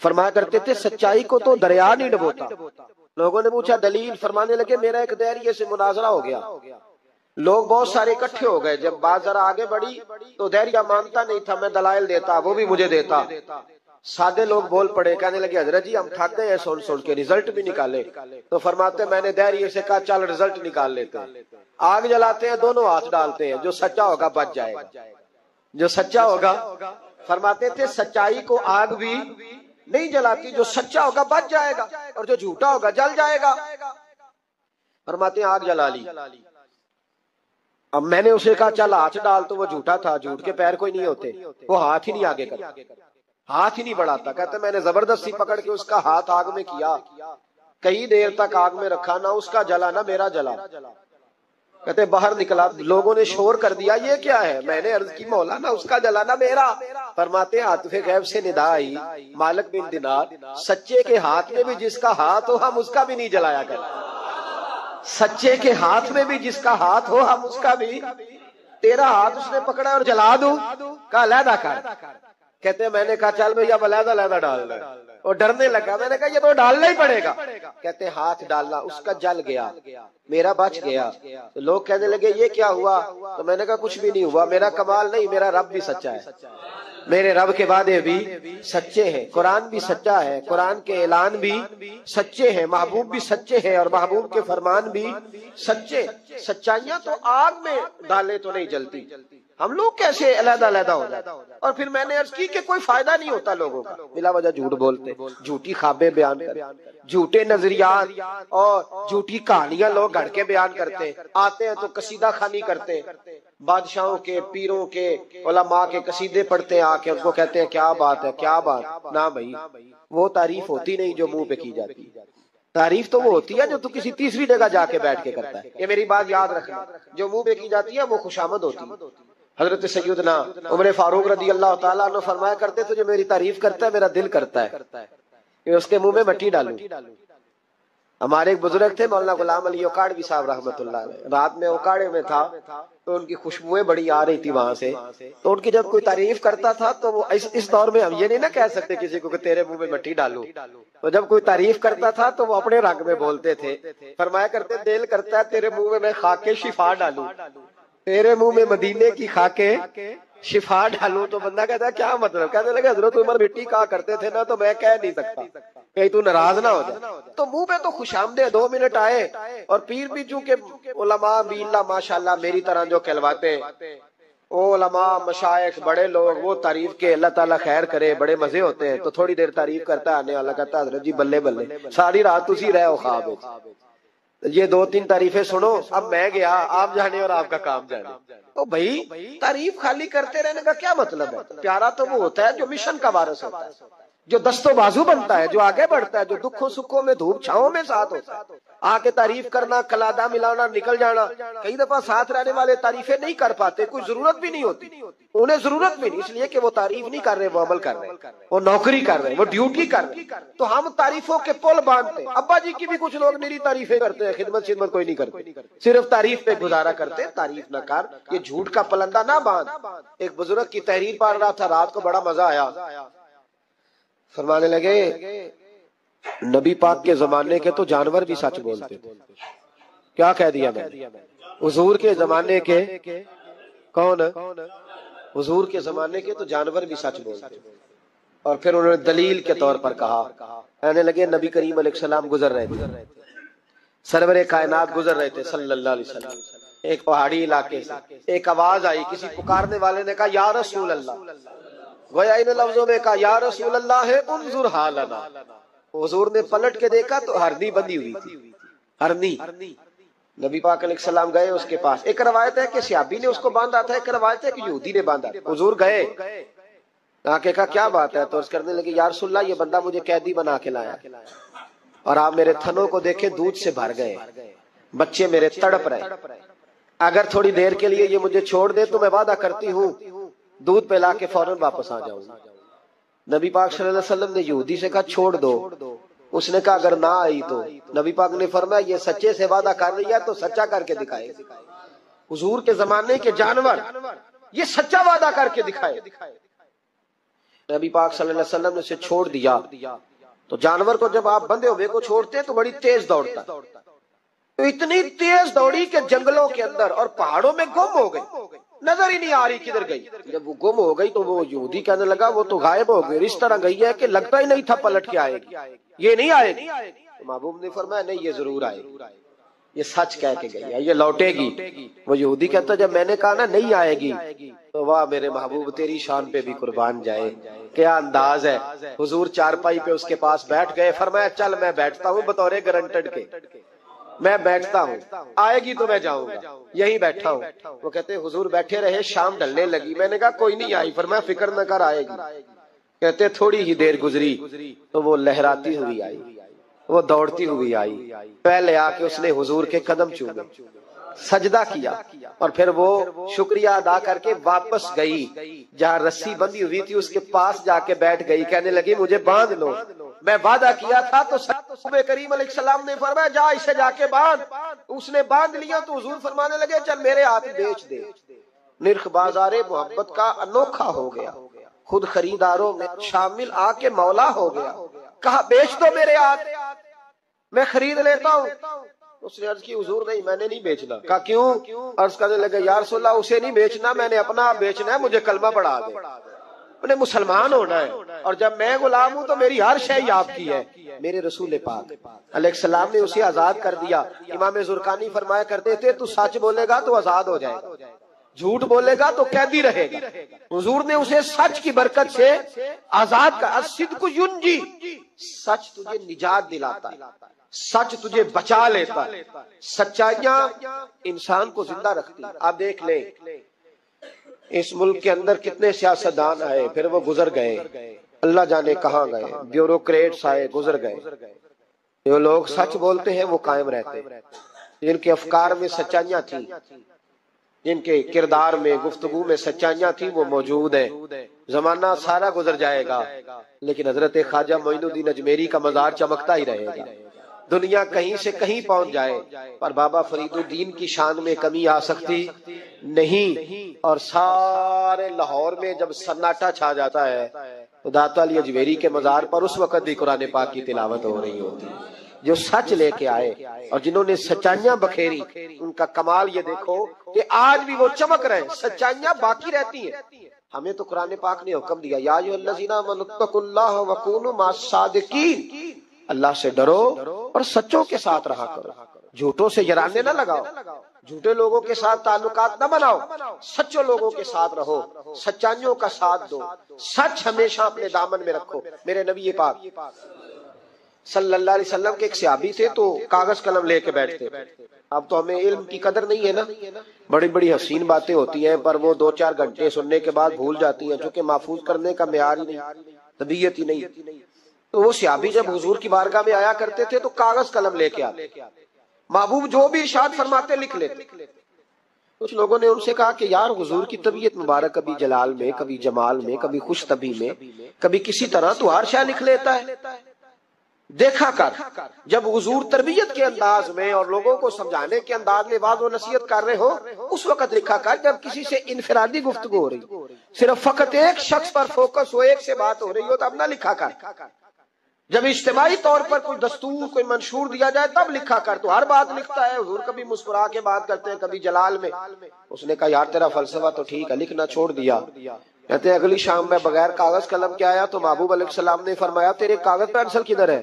[SPEAKER 2] فرمایا کرتے تھے سچائی کو تو دریا نہیں ڈبوتا. لوگوں نے پوچھا دلیل، فرمانے لگے میرا ایک دہریے سے مناظرہ ہو گیا، لوگ بہت سارے اکٹھے ہو گئے. جب بات ذرا آگے بڑھی تو دہریہ مانتا نہیں تھا، میں دلائل دیتا، وہ بھی مجھے دیتا. سادے لوگ بول پڑے، کہنے لگے حضرت جی ہم تھک گئے ہیں سن کے، رزلٹ بھی نکالے. تو فرماتے میں نے دہریے سے کہا چل رزلٹ نکال لیتے ہیں. آگ جلاتے ہیں، دونوں ہاتھ ڈالتے ہیں، جو سچا ہوگا بچ جائے گا، جو سچا ہوگا. فرماتے تھے سچائی کو آگ بھی نہیں جلاتی، جو سچا ہوگا بچ جائے گا اور جو جھوٹا ہوگا جل جائے گا. فرماتے ہیں آگ جلا لی. اب میں نے اسے کہا چل ہاتھ ڈال، تو وہ جھوٹا تھا، جھوٹ کے پیر کوئی نہیں ہوتے، وہ ہاتھ ہی نہیں آگے کرتا، ہاتھ ہی نہیں بڑھاتا. کہتے میں نے زبردستی پکڑ کے اس کا ہاتھ آگ میں کیا، کئی دیر تک آگ میں رکھا، نہ اس کا جلا نہ میرا جلا. کہتے باہر نکلا، لوگوں نے شور کر دیا یہ کیا ہے. میں نے عرض کی مولا نہ اس کا جلا نہ میرا. فرماتے عاطف غیب سے ندا آئی، مالک بن دینار سچے کے ہاتھ میں بھی جس کا ہاتھ ہو ہم اس کا بھی نہیں جلایا کرتے. سچے کے ہاتھ میں بھی جس کا ہاتھ ہو ہم اس کا بھی. تیرا ہاتھ اس نے پکڑا اور جلا دوں، کہا علیحدہ کر. کہتے ہیں میں نے کہا چل بھئی اب علیحدہ علیحدہ ڈال دیں. اور ڈرنے لگا، میں نے کہا یہ تو ڈالنا ہی پڑے گا. کہتے ہیں ہاتھ ڈالنا، اس کا جل گیا، میرا بچ گیا. تو لوگ کہنے لگے یہ کیا ہوا. تو میں نے کہا کچھ بھی نہیں ہوا، میرا کمال نہیں، میرا رب بھی سچا ہے، میرے رب کے وعدے بھی سچے ہیں، قرآن بھی سچا ہے، قرآن کے اعلان بھی سچے ہیں، محبوب بھی سچے ہیں اور محبوب کے فرمان بھی سچے. سچائیاں تو آگ میں ڈالے تو نہیں جلتی، ہم لوگ کیسے علیحدہ علیحدہ ہو جاتے. اور پھر میں نے عرض کی کہ کوئی فائدہ نہیں ہوتا لوگوں کا، بلا وجہ جھوٹ بولتے، جھوٹی خوابیں بیان کرتے، جھوٹے نظریات اور جھوٹی کہانیاں لوگ گھڑ کے بیان کرتے. آتے ہیں تو قصیدہ خوانی کرتے، بادشاہوں کے، پیروں کے، علماء کے قصیدے پڑھتے ہیں، آ کے ان کو کہتے ہیں کیا بات ہے کیا بات. نہ بھائی وہ تعریف ہوتی نہیں جو منہ پہ کی جاتی، تعریف تو وہ ہوتی ہے جو تو کسی تیسری جگہ جا کے بیٹھ کے کرتا ہے. یہ میری بات یاد رکھنا، جو منہ پہ کی جاتی ہے وہ خوشامد ہوتی ہے. حضرت سیدنا عمر فاروق رضی اللہ تعالیٰ عنہ فرمایا کرتے تو جو میری تعریف کرتا ہے میرا دل کرتا ہے کہ اس کے منہ میں مٹی ڈالوں. ہمارے ایک بزرگ تھے مولانا غلام علی اوکاڑوی صاحب رحمۃ اللہ علیہ، رات میں اوکاڑے میں تھا تو ان کی خوشبوئیں بڑی آ رہی تھی وہاں سے. تو ان کی جب کوئی تعریف کرتا تھا تو وہ اس دور میں ہم یہ نہیں نہ کہہ سکتے کسی کو کہ تیرے منہ میں مٹی ڈالوں. تو جب کوئی تعریف کرتا تھا تو وہ اپنے رنگ میں بولتے تھے. فرمایا کرتے دل کرتا ہے تیرے منہ میں خاک شفا ڈالوں، تیرے منہ میں مدینے کی خاکیں شفا ڈالوں. تو بندہ کہتا ہے کیا مطلب. کہنے لگے حضرت عمر مٹی کہا کرتے تھے نا تو میں کہہ نہیں سکتا کہیں تو ناراض نہ ہو جائے. تو منہ پہ تو خوش آمدید 2 منٹ آئے. اور پیر بھی چونکہ علماء بھی اللہ ماشاءاللہ میری طرح جو کہلواتے ہیں، وہ علماء مشائخ بڑے لوگ، وہ تعریف کے اللہ تعالیٰ خیر کرے بڑے مزے ہوتے ہیں. تو تھوڑی دیر تعریف کرتا ہے، آنے والا کہتا ہے حضرت جی بلے بلے ساری رات اسی رہے ہو خواب. یہ 2-3 تعریفیں سنو، اب میں گیا، آپ جانے اور آپ کا کام جانے. تو بھائی تعریف خالی کرتے رہنے کا کیا مطلب ہے. پیارا تو وہ ہوتا ہے جو مشن کا وارث ہوتا ہے، جو دست و بازو بنتا ہے، جو آگے بڑھتا ہے، جو دکھوں سکھوں میں دھوپ چھاؤں میں ساتھ ہوتا ہے. آ کے تعریف کرنا، کلادہ ملانا، نکل جانا. کئی دفعہ ساتھ رہنے والے تعریفیں نہیں کر پاتے، کوئی ضرورت بھی نہیں ہوتی، انہیں ضرورت بھی نہیں، اس لیے کہ وہ تعریف نہیں کر رہے، وہ عمل کر رہے، وہ نوکری کر رہے، وہ ڈیوٹی کر رہے. تو ہم تعریفوں کے پل باندھتے. ابا جی کی بھی کچھ لوگ میری تعریفیں کرتے ہیں، خدمت کوئی نہیں کرتے، صرف تعریف پہ گزارا کرتے. تعریف نہ کر، یہ جھوٹ کا پلندہ نہ باندھ. ایک بزرگ کی تحریر پڑھ رہا تھا، رات کو بڑا مزہ آیا. فرمانے لگے نبی پاک کے زمانے کے تو جانور بھی سچ بولتے تھے. کیا کہہ دیا میں نے. حضور کے زمانے کے کون؟ حضور کے زمانے کے تو جانور بھی سچ بولتے. اور پھر انہوں نے دلیل کے طور پر کہا، کہنے لگے نبی کریم علیہ السلام گزر رہے تھے، سرور کائنات گزر رہے تھے صلی اللہ علیہ وسلم، ایک پہاڑی علاقے سے ایک آواز آئی، کسی پکارنے والے نے کہا یا رسول اللہ، گویا ان لفظوں میں کہا یا رسول اللہ ہے انظر حالنا۔ حضور نے پلٹ کے دیکھا تو ہرنی بندھی ہوئی تھی، ہرنی۔ نبی پاک علیہ السلام گئے اس کے پاس، ایک روایت ہے کہ صحابی نے اس کو باندھا تھا، ایک روایت ہے کہ یہودی نے باندھا تھا۔ حضور گئے، آ کے کہا کیا بات ہے؟ تو عرض کرنے لگے یا رسول اللہ یہ بندہ مجھے قیدی بنا کے لایا اور آپ میرے تھنوں کو دیکھیں دودھ سے بھر گئے، بچے میرے تڑپ رہے، اگر تھوڑی دیر کے لیے یہ مجھے چھوڑ دے تو میں وعدہ کرتی ہوں دودھ پلا کے فوراً واپس آ جاؤں گا۔ نبی پاک صلی اللہ علیہ وسلم نے یہودی سے کہا چھوڑ دو، اس نے کہا اگر نہ آئی تو؟ نبی پاک نے فرمایا یہ سچے سے وعدہ کر رہی ہے تو سچا کر کے دکھائے۔ حضور کے زمانے کے جانور یہ سچا وعدہ کر کے دکھائے۔ نبی پاک صلی اللہ علیہ وسلم نے اسے چھوڑ دیا، تو جانور کو جب آپ بندھے ہوئے کو چھوڑتے ہیں تو بڑی تیز دوڑتا ہے، تو اتنی تیز دوڑی کہ جنگلوں کے اندر اور پہاڑوں میں گم ہو گئی، نظر ہی نہیں آ رہی کدھر گئی۔ جب وہ گم ہو گئی تو وہ یہودی کہنے لگا وہ تو غائب ہو گئی، اس طرح گئی ہے کہ لگتا ہی نہیں تھا پلٹ کے آئے گی، یہ نہیں آئے گی۔ محبوب نے فرمایا نہیں یہ ضرور آئے گی، یہ سچ کہہ کے گئی ہے، یہ لوٹے گی۔ وہ یہودی کہتا جب میں نے کہا نا نہیں آئے گی تو واہ میرے محبوب تیری شان پہ بھی قربان جائے، کیا انداز ہے۔ حضور چارپائی پہ اس کے پاس بیٹھ گئے، فرمایا چل میں بیٹھتا ہوں بطور گارنٹڈ کے، میں بیٹھتا ہوں، آئے گی تو میں جاؤں گا، یہی بیٹھا ہوں۔ وہ کہتے حضور بیٹھے رہے، شام ڈھلنے لگی، میں نے کہا کوئی نہیں آئی، فرمایا فکر نہ کر آئے گی۔ کہتے تھوڑی ہی دیر گزری تو وہ لہراتی ہوئی آئی، وہ دوڑتی ہوئی آئی، پہلے آ کے اس نے حضور کے قدم چومے، سجدہ کیا، اور پھر وہ شکریہ ادا کر کے واپس گئی، جہاں رسی بندھی ہوئی تھی اس کے پاس جا کے بیٹھ گئی، کہنے لگی مجھے باندھ لو، میں وعدہ کیا تھا۔ تو نبی کریم علیہ السلام نے فرمایا جا اسے جا کے باندھ، اس نے باندھ لیا تو حضور فرمانے لگے چل میرے ہاتھ بیچ دے۔ نرخ بازار محبت کا انوکھا ہو گیا، خود خریداروں میں شامل آ کے مولا ہو گیا، کہا بیچ دو میرے ہاتھ میں خرید لیتا ہوں۔ اس نے عرض کی حضور نہیں میں نے نہیں بیچنا۔ کہا کیوں؟ عرض کرنے لگے یا رسول اللہ اسے نہیں بیچنا، میں نے اپنا بیچنا ہے، مجھے کلمہ پڑھا دے، انہیں مسلمان ہونا ہے، اور جب میں غلام ہوں تو میری ہر شے آپ کی ہے۔ میرے رسول پاک علیہ السلام نے اسے آزاد کر دیا۔ امام زرقانی فرمایا کرتے تھے تو سچ بولے گا تو آزاد ہو جائے گا، جھوٹ بولے گا تو قیدی رہے گا۔ حضور نے اسے سچ کی برکت سے آزاد کر، الصدق ینجی، سچ تجھے نجات دلاتا ہے، سچ تجھے بچا لیتا ہے، سچائیاں انسان کو زندہ رکھتی ہیں۔ آپ دیکھ لیں اس ملک کے اندر کتنے سیاستدان آئے، پھر وہ گزر گئے، اللہ جانے کہاں گئے، بیوروکریٹس آئے گزر گئے، جو لوگ سچ بولتے ہیں وہ قائم رہتے ہیں، جن کے افکار میں سچائیاں تھیں، جن کے کردار میں گفتگو میں سچائیاں تھیں وہ موجود ہیں۔ زمانہ سارا گزر جائے گا لیکن حضرت خواجہ معین الدین اجمیری کا مزار چمکتا ہی رہے گا، دنیا کہیں سے کہیں پہنچ جائے پر بابا فرید الدین کی شان میں کمی آ سکتی نہیں۔ اور سارے لاہور میں جب سناٹا چھا جاتا ہے تو داتا علی اجمیری کے مزار پر اس وقت بھی قرآن پاک کی تلاوت ہو رہی ہوتی، جو سچ لے کے آئے اور جنہوں نے سچائیاں بکھیری، ان کا کمال یہ دیکھو کہ آج بھی وہ چمک رہے ہیں، سچائیاں باقی رہتی ہیں۔ ہمیں تو قرآن پاک نے حکم دیا یا ایھا الذین آمنوا اتقوا اللہ وکونوا مع الصادقین، اللہ سے ڈرو اور سچوں کے ساتھ رہا کرو، جھوٹوں سے یرانے نہ لگاؤ، جھوٹے لوگوں کے ساتھ تعلقات نہ بناؤ، سچوں لوگوں کے ساتھ رہو، سچائیوں کا ساتھ دو، سچ ہمیشہ اپنے دامن میں رکھو۔ میرے نبی پاک صلی اللہ علیہ وسلم کے ایک صحابی تھے تو کاغذ قلم لے کے بیٹھتے، اب تو ہمیں علم کی قدر نہیں ہے نا، بڑی بڑی حسین باتیں ہوتی ہیں پر وہ 2-4 گھنٹے سننے کے بعد بھول جاتی ہیں، چونکہ محفوظ کرنے کا معیار ہی نہیں، طبیعت ہی نہیں۔ تو وہ صحابی جب حضور کی بارگاہ میں آیا کرتے تھے تو کاغذ قلم لے کے آتے، محبوب جو بھی ارشاد فرماتے لکھ لیتے۔ کچھ لوگوں نے ان سے کہا کہ یار حضور کی طبیعت مبارک کبھی جلال میں، کبھی جمال میں، کبھی خوش طبی میں، کبھی کسی طرح تو ہر شے لکھ لیتا ہے، دیکھا کر جب حضور تربیت کے انداز میں اور لوگوں کو سمجھانے کے انداز میں واضح و نصیحت کر رہے ہو اس وقت لکھا کر، جب کسی سے انفرادی گفتگو ہو رہی، صرف فقط ایک شخص پر فوکس ہو، ایک سے بات ہو رہی ہو تب نہ لکھا کر، جب اجتماعی طور پر کوئی دستور کوئی منشور دیا جائے تب لکھا کر۔ تو ہر بات لکھتا ہے، حضور کبھی مسکرا کے بات کرتے ہیں، کبھی جلال میں۔ اس نے کہا یار تیرا فلسفہ تو ٹھیک ہے، لکھنا چھوڑ دیا۔ کہتے ہیں اگلی شام میں بغیر کاغذ قلم کے آیا تو محبوب علیہ السلام نے فرمایا تیرے کاغذ پینسل کدھر ہے؟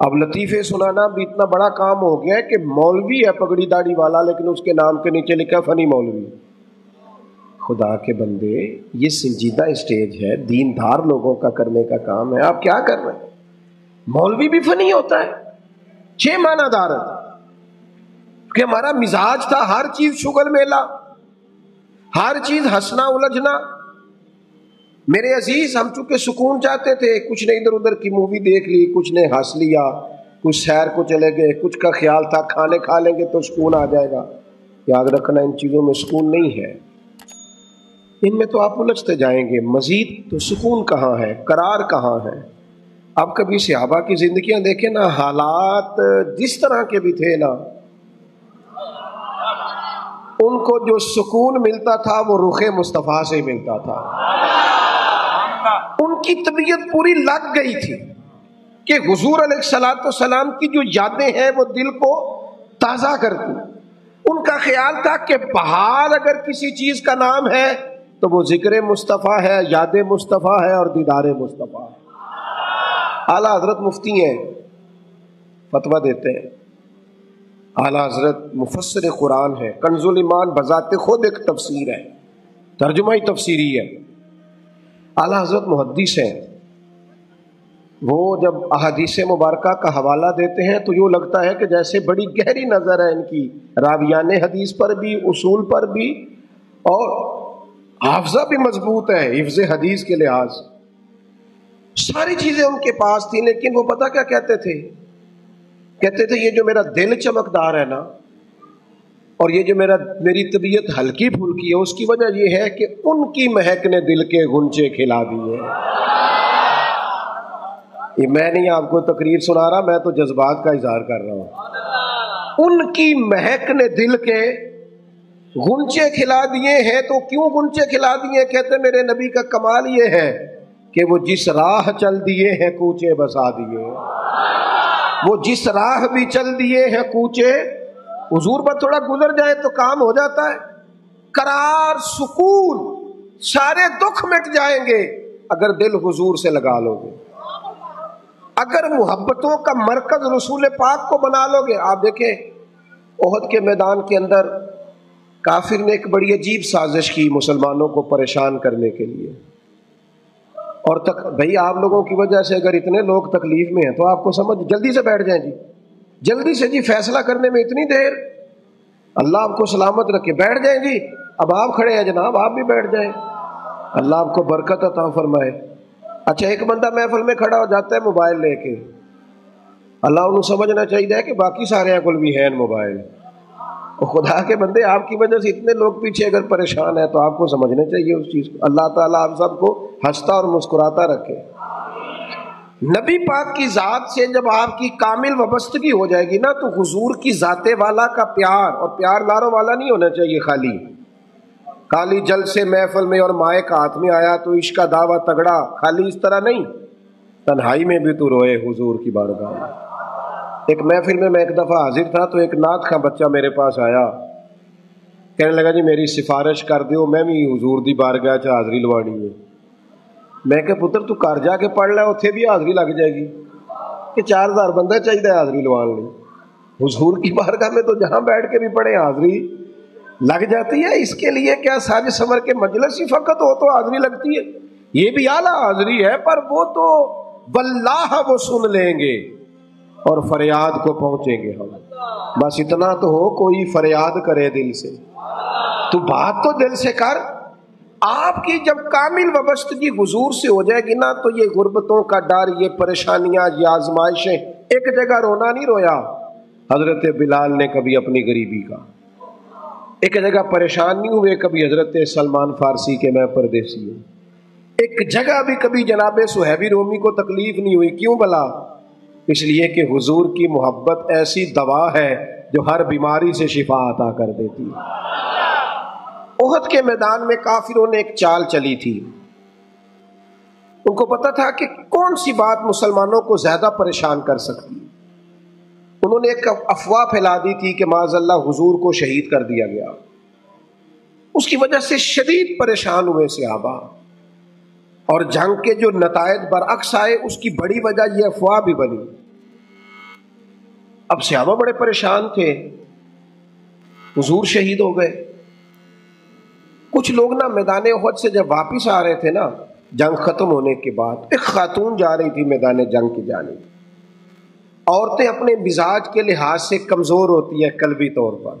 [SPEAKER 3] اب لطیفے سنانا بھی اتنا بڑا کام ہو گیا ہے کہ مولوی ہے پگڑی داڑھی والا لیکن اس کے نام کے نیچے لکھا فنی مولوی. خدا کے بندے یہ سنجیدہ اسٹیج ہے، دیندار لوگوں کا کرنے کا کام ہے، آپ کیا کر رہے ہیں؟ مولوی بھی فنی ہوتا ہے، 6 معنی دار ہے کہ ہمارا مزاج تھا ہر چیز شغل میلہ، ہر چیز ہنسنا الجھنا. میرے عزیز، ہم چونکہ سکون چاہتے تھے، کچھ نے ادھر ادھر کی مووی دیکھ لی، کچھ نے ہنس لیا، کچھ سیر کو چلے گئے، کچھ کا خیال تھا کھانے کھا لیں گے تو سکون آ جائے گا. یاد رکھنا ان چیزوں میں سکون نہیں ہے، ان میں تو آپ الجھتے جائیں گے. مزید تو سکون کہاں ہے، قرار کہاں ہے؟ اب کبھی صحابہ کی زندگیاں دیکھیں نا، حالات جس طرح کے بھی تھے نا، ان کو جو سکون ملتا تھا وہ رخ مصطفیٰ سے ملتا تھا. ان کی طبیعت پوری لگ گئی تھی کہ حضور علیہ الصلوۃ والسلام کی جو یادیں ہیں وہ دل کو تازہ کرتی. ان کا خیال تھا کہ بحال اگر کسی چیز کا نام ہے تو وہ ذکر مصطفیٰ ہے، یاد مصطفیٰ ہے اور دیدار مصطفیٰ ہے. اعلیٰ حضرت مفتی ہیں، فتویٰ دیتے ہیں. اعلیٰ حضرت مفسر قرآن ہے، کنز الایمان بذات خود ایک تفسیر ہے، ترجمہ ہی تفسیری ہے. اعلیٰ حضرت محدث ہیں. وہ جب احادیث مبارکہ کا حوالہ دیتے ہیں تو یوں لگتا ہے کہ جیسے بڑی گہری نظر ہے ان کی، راویان حدیث پر بھی، اصول پر بھی، اور حافظہ بھی مضبوط ہے حفظ حدیث کے لحاظ. ساری چیزیں ان کے پاس تھیں، لیکن وہ پتہ کیا کہتے تھے؟ کہتے تھے یہ جو میرا دل چمکدار ہے نا، اور یہ جو میری طبیعت ہلکی پھلکی ہے، اس کی وجہ یہ ہے کہ ان کی مہک نے دل کے غنچے کھلا دیے. یہ میں نہیں آپ کو تقریر سنا رہا، میں تو جذبات کا اظہار کر رہا ہوں. ان کی مہک نے دل کے غنچے کھلا دیے ہیں. تو کیوں غنچے کھلا دیے؟ کہتے میرے نبی کا کمال یہ ہے کہ وہ جس راہ چل دیے ہیں کوچے بسا دیے. وہ جس راہ بھی چل دیے ہیں کوچے، حضور پر تھوڑا گزر جائے تو کام ہو جاتا ہے. قرار، سکون، سارے دکھ مٹ جائیں گے اگر دل حضور سے لگا لو گے، اگر محبتوں کا مرکز رسول پاک کو بنا لو گے. آپ دیکھیں احد کے میدان کے اندر کافر نے ایک بڑی عجیب سازش کی مسلمانوں کو پریشان کرنے کے لیے. اور بھائی آپ لوگوں کی وجہ سے اگر اتنے لوگ تکلیف میں ہیں تو آپ کو سمجھ جلدی سے بیٹھ جائیں جی، جلدی سے جی، فیصلہ کرنے میں اتنی دیر، اللہ آپ کو سلامت رکھے، بیٹھ جائیں جی. اب آپ کھڑے ہیں جناب، آپ بھی بیٹھ جائیں، اللہ آپ کو برکت عطا فرمائے. اچھا ایک بندہ محفل میں کھڑا ہو جاتا ہے موبائل لے کے، اللہ انہوں سمجھنا چاہیے کہ باقی سارے کل بھی ہیں موبائل. خدا کے بندے آپ کی وجہ سے اتنے لوگ پیچھے اگر پریشان ہیں تو آپ کو سمجھنا چاہیے اس چیز کو. اللہ تعالیٰ آپ سب کو ہنستا اور مسکراتا رکھے. نبی پاک کی ذات سے جب آپ کی کامل وابستگی ہو جائے گی نا تو حضور کی ذات والا کا پیار، اور پیار لاروں والا نہیں ہونا چاہیے خالی کالی جل سے محفل میں اور مائک ہاتھ میں آیا تو عشق کا دعویٰ تگڑا، خالی اس طرح نہیں. تنہائی میں بھی تو روئے حضور کی بارگاہ میں. ایک محفل میں ایک دفعہ حاضر تھا تو ایک نعت خواں بچہ میرے پاس آیا، کہنے لگا جی میری سفارش کر دیو، میں بھی حضور دی بارگاہ چ حاضری لوانی ہے. میں کہ پتر تو گھر جا کے پڑھ لے، اتنے بھی حاضری لگ جائے گی کہ 4000 بندہ چاہیے حاضری لوان لی. حضور کی بارگاہ میں تو جہاں بیٹھ کے بھی پڑھے حاضری لگ جاتی ہے. اس کے لیے کیا ساج سمر کے مجلس ہی فقط ہو تو حاضری لگتی ہے؟ یہ بھی اعلیٰ حاضری ہے، پر وہ تو واللہ وہ سن لیں گے اور فریاد کو پہنچیں گے ہم. بس اتنا تو ہو کوئی فریاد کرے دل سے، تو بات تو دل سے کر. آپ کی جب کامل وابستگی حضور سے ہو جائے گی نا تو یہ غربتوں کا ڈر، یہ پریشانیاں، یہ آزمائشیں، ایک جگہ رونا نہیں رویا حضرت بلال نے کبھی اپنی غریبی کا، ایک جگہ پریشان نہیں ہوئے کبھی حضرت سلمان فارسی کے میں پردیسی ہوں، ایک جگہ بھی کبھی جناب صہیب رومی کو تکلیف نہیں ہوئی. کیوں بلا؟ اس لیے کہ حضور کی محبت ایسی دوا ہے جو ہر بیماری سے شفا عطا کر دیتی ہے. احد کے میدان میں کافروں نے ایک چال چلی تھی. ان کو پتا تھا کہ کون سی بات مسلمانوں کو زیادہ پریشان کر سکتی. انہوں نے ایک افواہ پھیلا دی تھی کہ معاذ اللہ حضور کو شہید کر دیا گیا. اس کی وجہ سے شدید پریشان ہوئے صحابہ، اور جنگ کے جو نتائج برعکس آئے اس کی بڑی وجہ یہ افواہ بھی بنی. اب صحابہ بڑے پریشان تھے، حضور شہید ہو گئے. کچھ لوگ نا میدان احد سے جب واپس آ رہے تھے نا جنگ ختم ہونے کے بعد، ایک خاتون جا رہی تھی میدان جنگ کی جانب. عورتیں اپنے مزاج کے لحاظ سے کمزور ہوتی ہیں قلبی طور پر،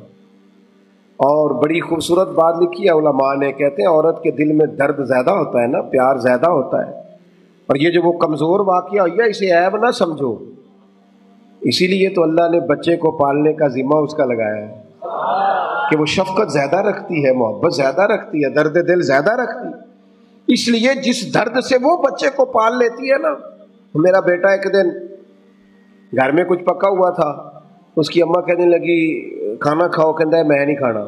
[SPEAKER 3] اور بڑی خوبصورت بات لکھی ہے علماء نے، کہتے ہیں عورت کے دل میں درد زیادہ ہوتا ہے نا، پیار زیادہ ہوتا ہے، اور یہ جو وہ کمزور واقعہ ہوئی ہے اسے عیب نہ سمجھو. اسی لیے تو اللہ نے بچے کو پالنے کا ذمہ اس کا لگایا ہے کہ وہ شفقت زیادہ رکھتی ہے، محبت زیادہ رکھتی ہے، درد دل زیادہ رکھتی ہے. اس لیے جس درد سے وہ بچے کو پال لیتی ہے نا. میرا بیٹا ایک دن گھر میں کچھ پکا ہوا تھا، اس کی اماں کہنے لگی کھانا کھاؤ، کہندا ہے میں نہیں کھانا.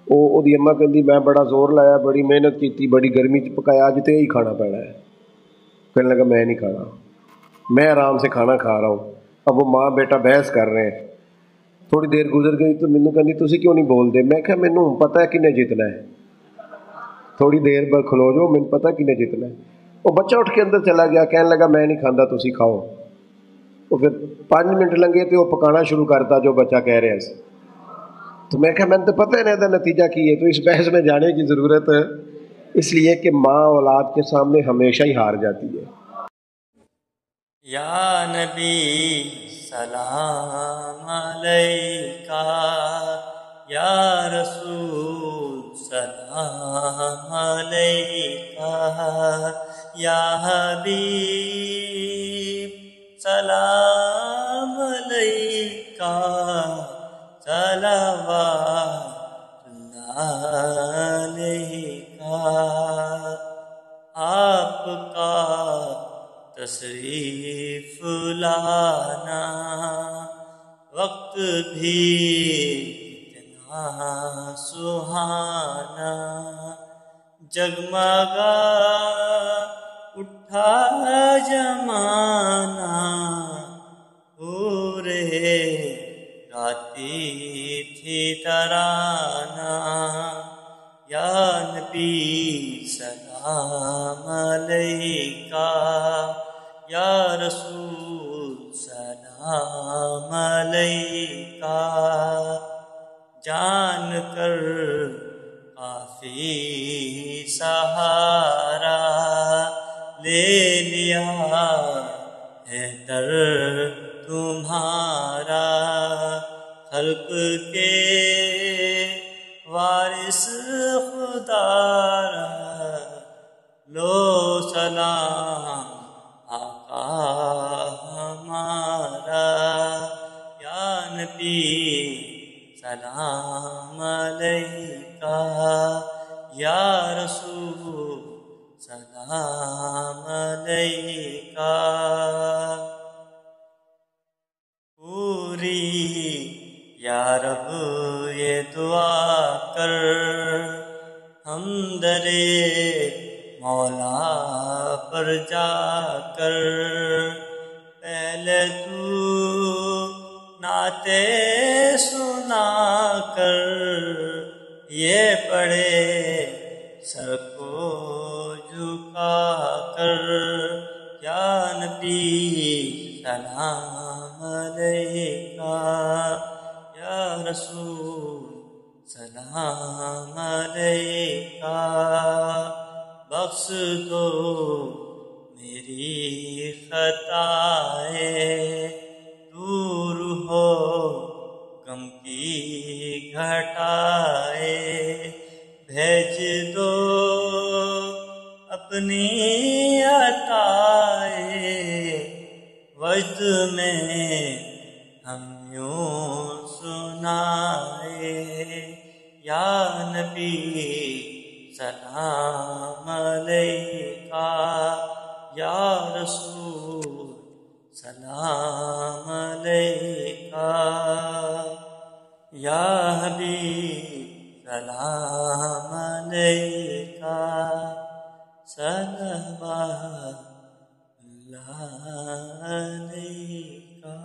[SPEAKER 3] وہ دی اماں کہندی میں بڑا زور لایا، بڑی محنت کی، بڑی گرمی چ پکایا، اج تے ہی کھانا پینا ہے. کہنے لگا میں نہیں کھانا، میں آرام سے کھانا کھا رہا ہوں. اب وہ ماں بیٹا بحث کر رہے ہیں. تھوڑی دیر گزر گئی تو مینوں کہندی تسی کیوں نہیں بول دے؟ میں کہا مینوں پتہ ہے کنے جیتنا ہے، تھوڑی دیر بعد کھلو جاؤ، مینوں پتہ کنے جیتنا ہے. وہ بچہ اٹھ کے اندر چلا گیا، کہنے لگا میں نہیں کھانا تسی کھاؤ. وہ پھر 5 منٹ لنگے تو وہ پکانا شروع کرتا جو بچہ کہہ رہے ہیں. تو میں کہا میں تو پتہ ہے نا نتیجہ کی ہے، تو اس بحث میں جانے کی ضرورت ہے، اس لیے کہ ماں اولاد کے سامنے ہمیشہ ہی ہار جاتی ہے.
[SPEAKER 4] یا نبی سلام علیکہ، یا رسول سلام علیکہ، یا حبیب سلام علیکہ، صلوات اللہ علیکہ. آپ کا تشریف لانا وقت بھی اتنا سہانا، جگمگا اٹھا زمانہ، پورے گاتی تھی ترانہ. یا نبی سلام علیکہ، یا رسول سلام علیکہ. جان کر کافی سہارا لے لیا ہے در تمہارا، خلق کے وارث خدا را لو سلام آقا ہمارا. یا نبی سلام علیکہ، یا رسول سلام علیکہ. پوری یا رب یہ دعا کر ہم درے مولا پر جا کر، پہلے تو نعتیں سنا کر یہ پڑھے سر کو جھکا کر. یا نبی سلام علیکہ، یا رسول سلام علیکہ. بخش دو میری خطائیں، دور ہو غم کی گھٹائیں، بھیج دو اپنی عطائیں، وجد میں ہم یوں سنائے. یا نبی سلام علیکہ، یا رسول سلام علیکہ، یا حبیب سلام علیکہ، صلوات اللہ علیکہ.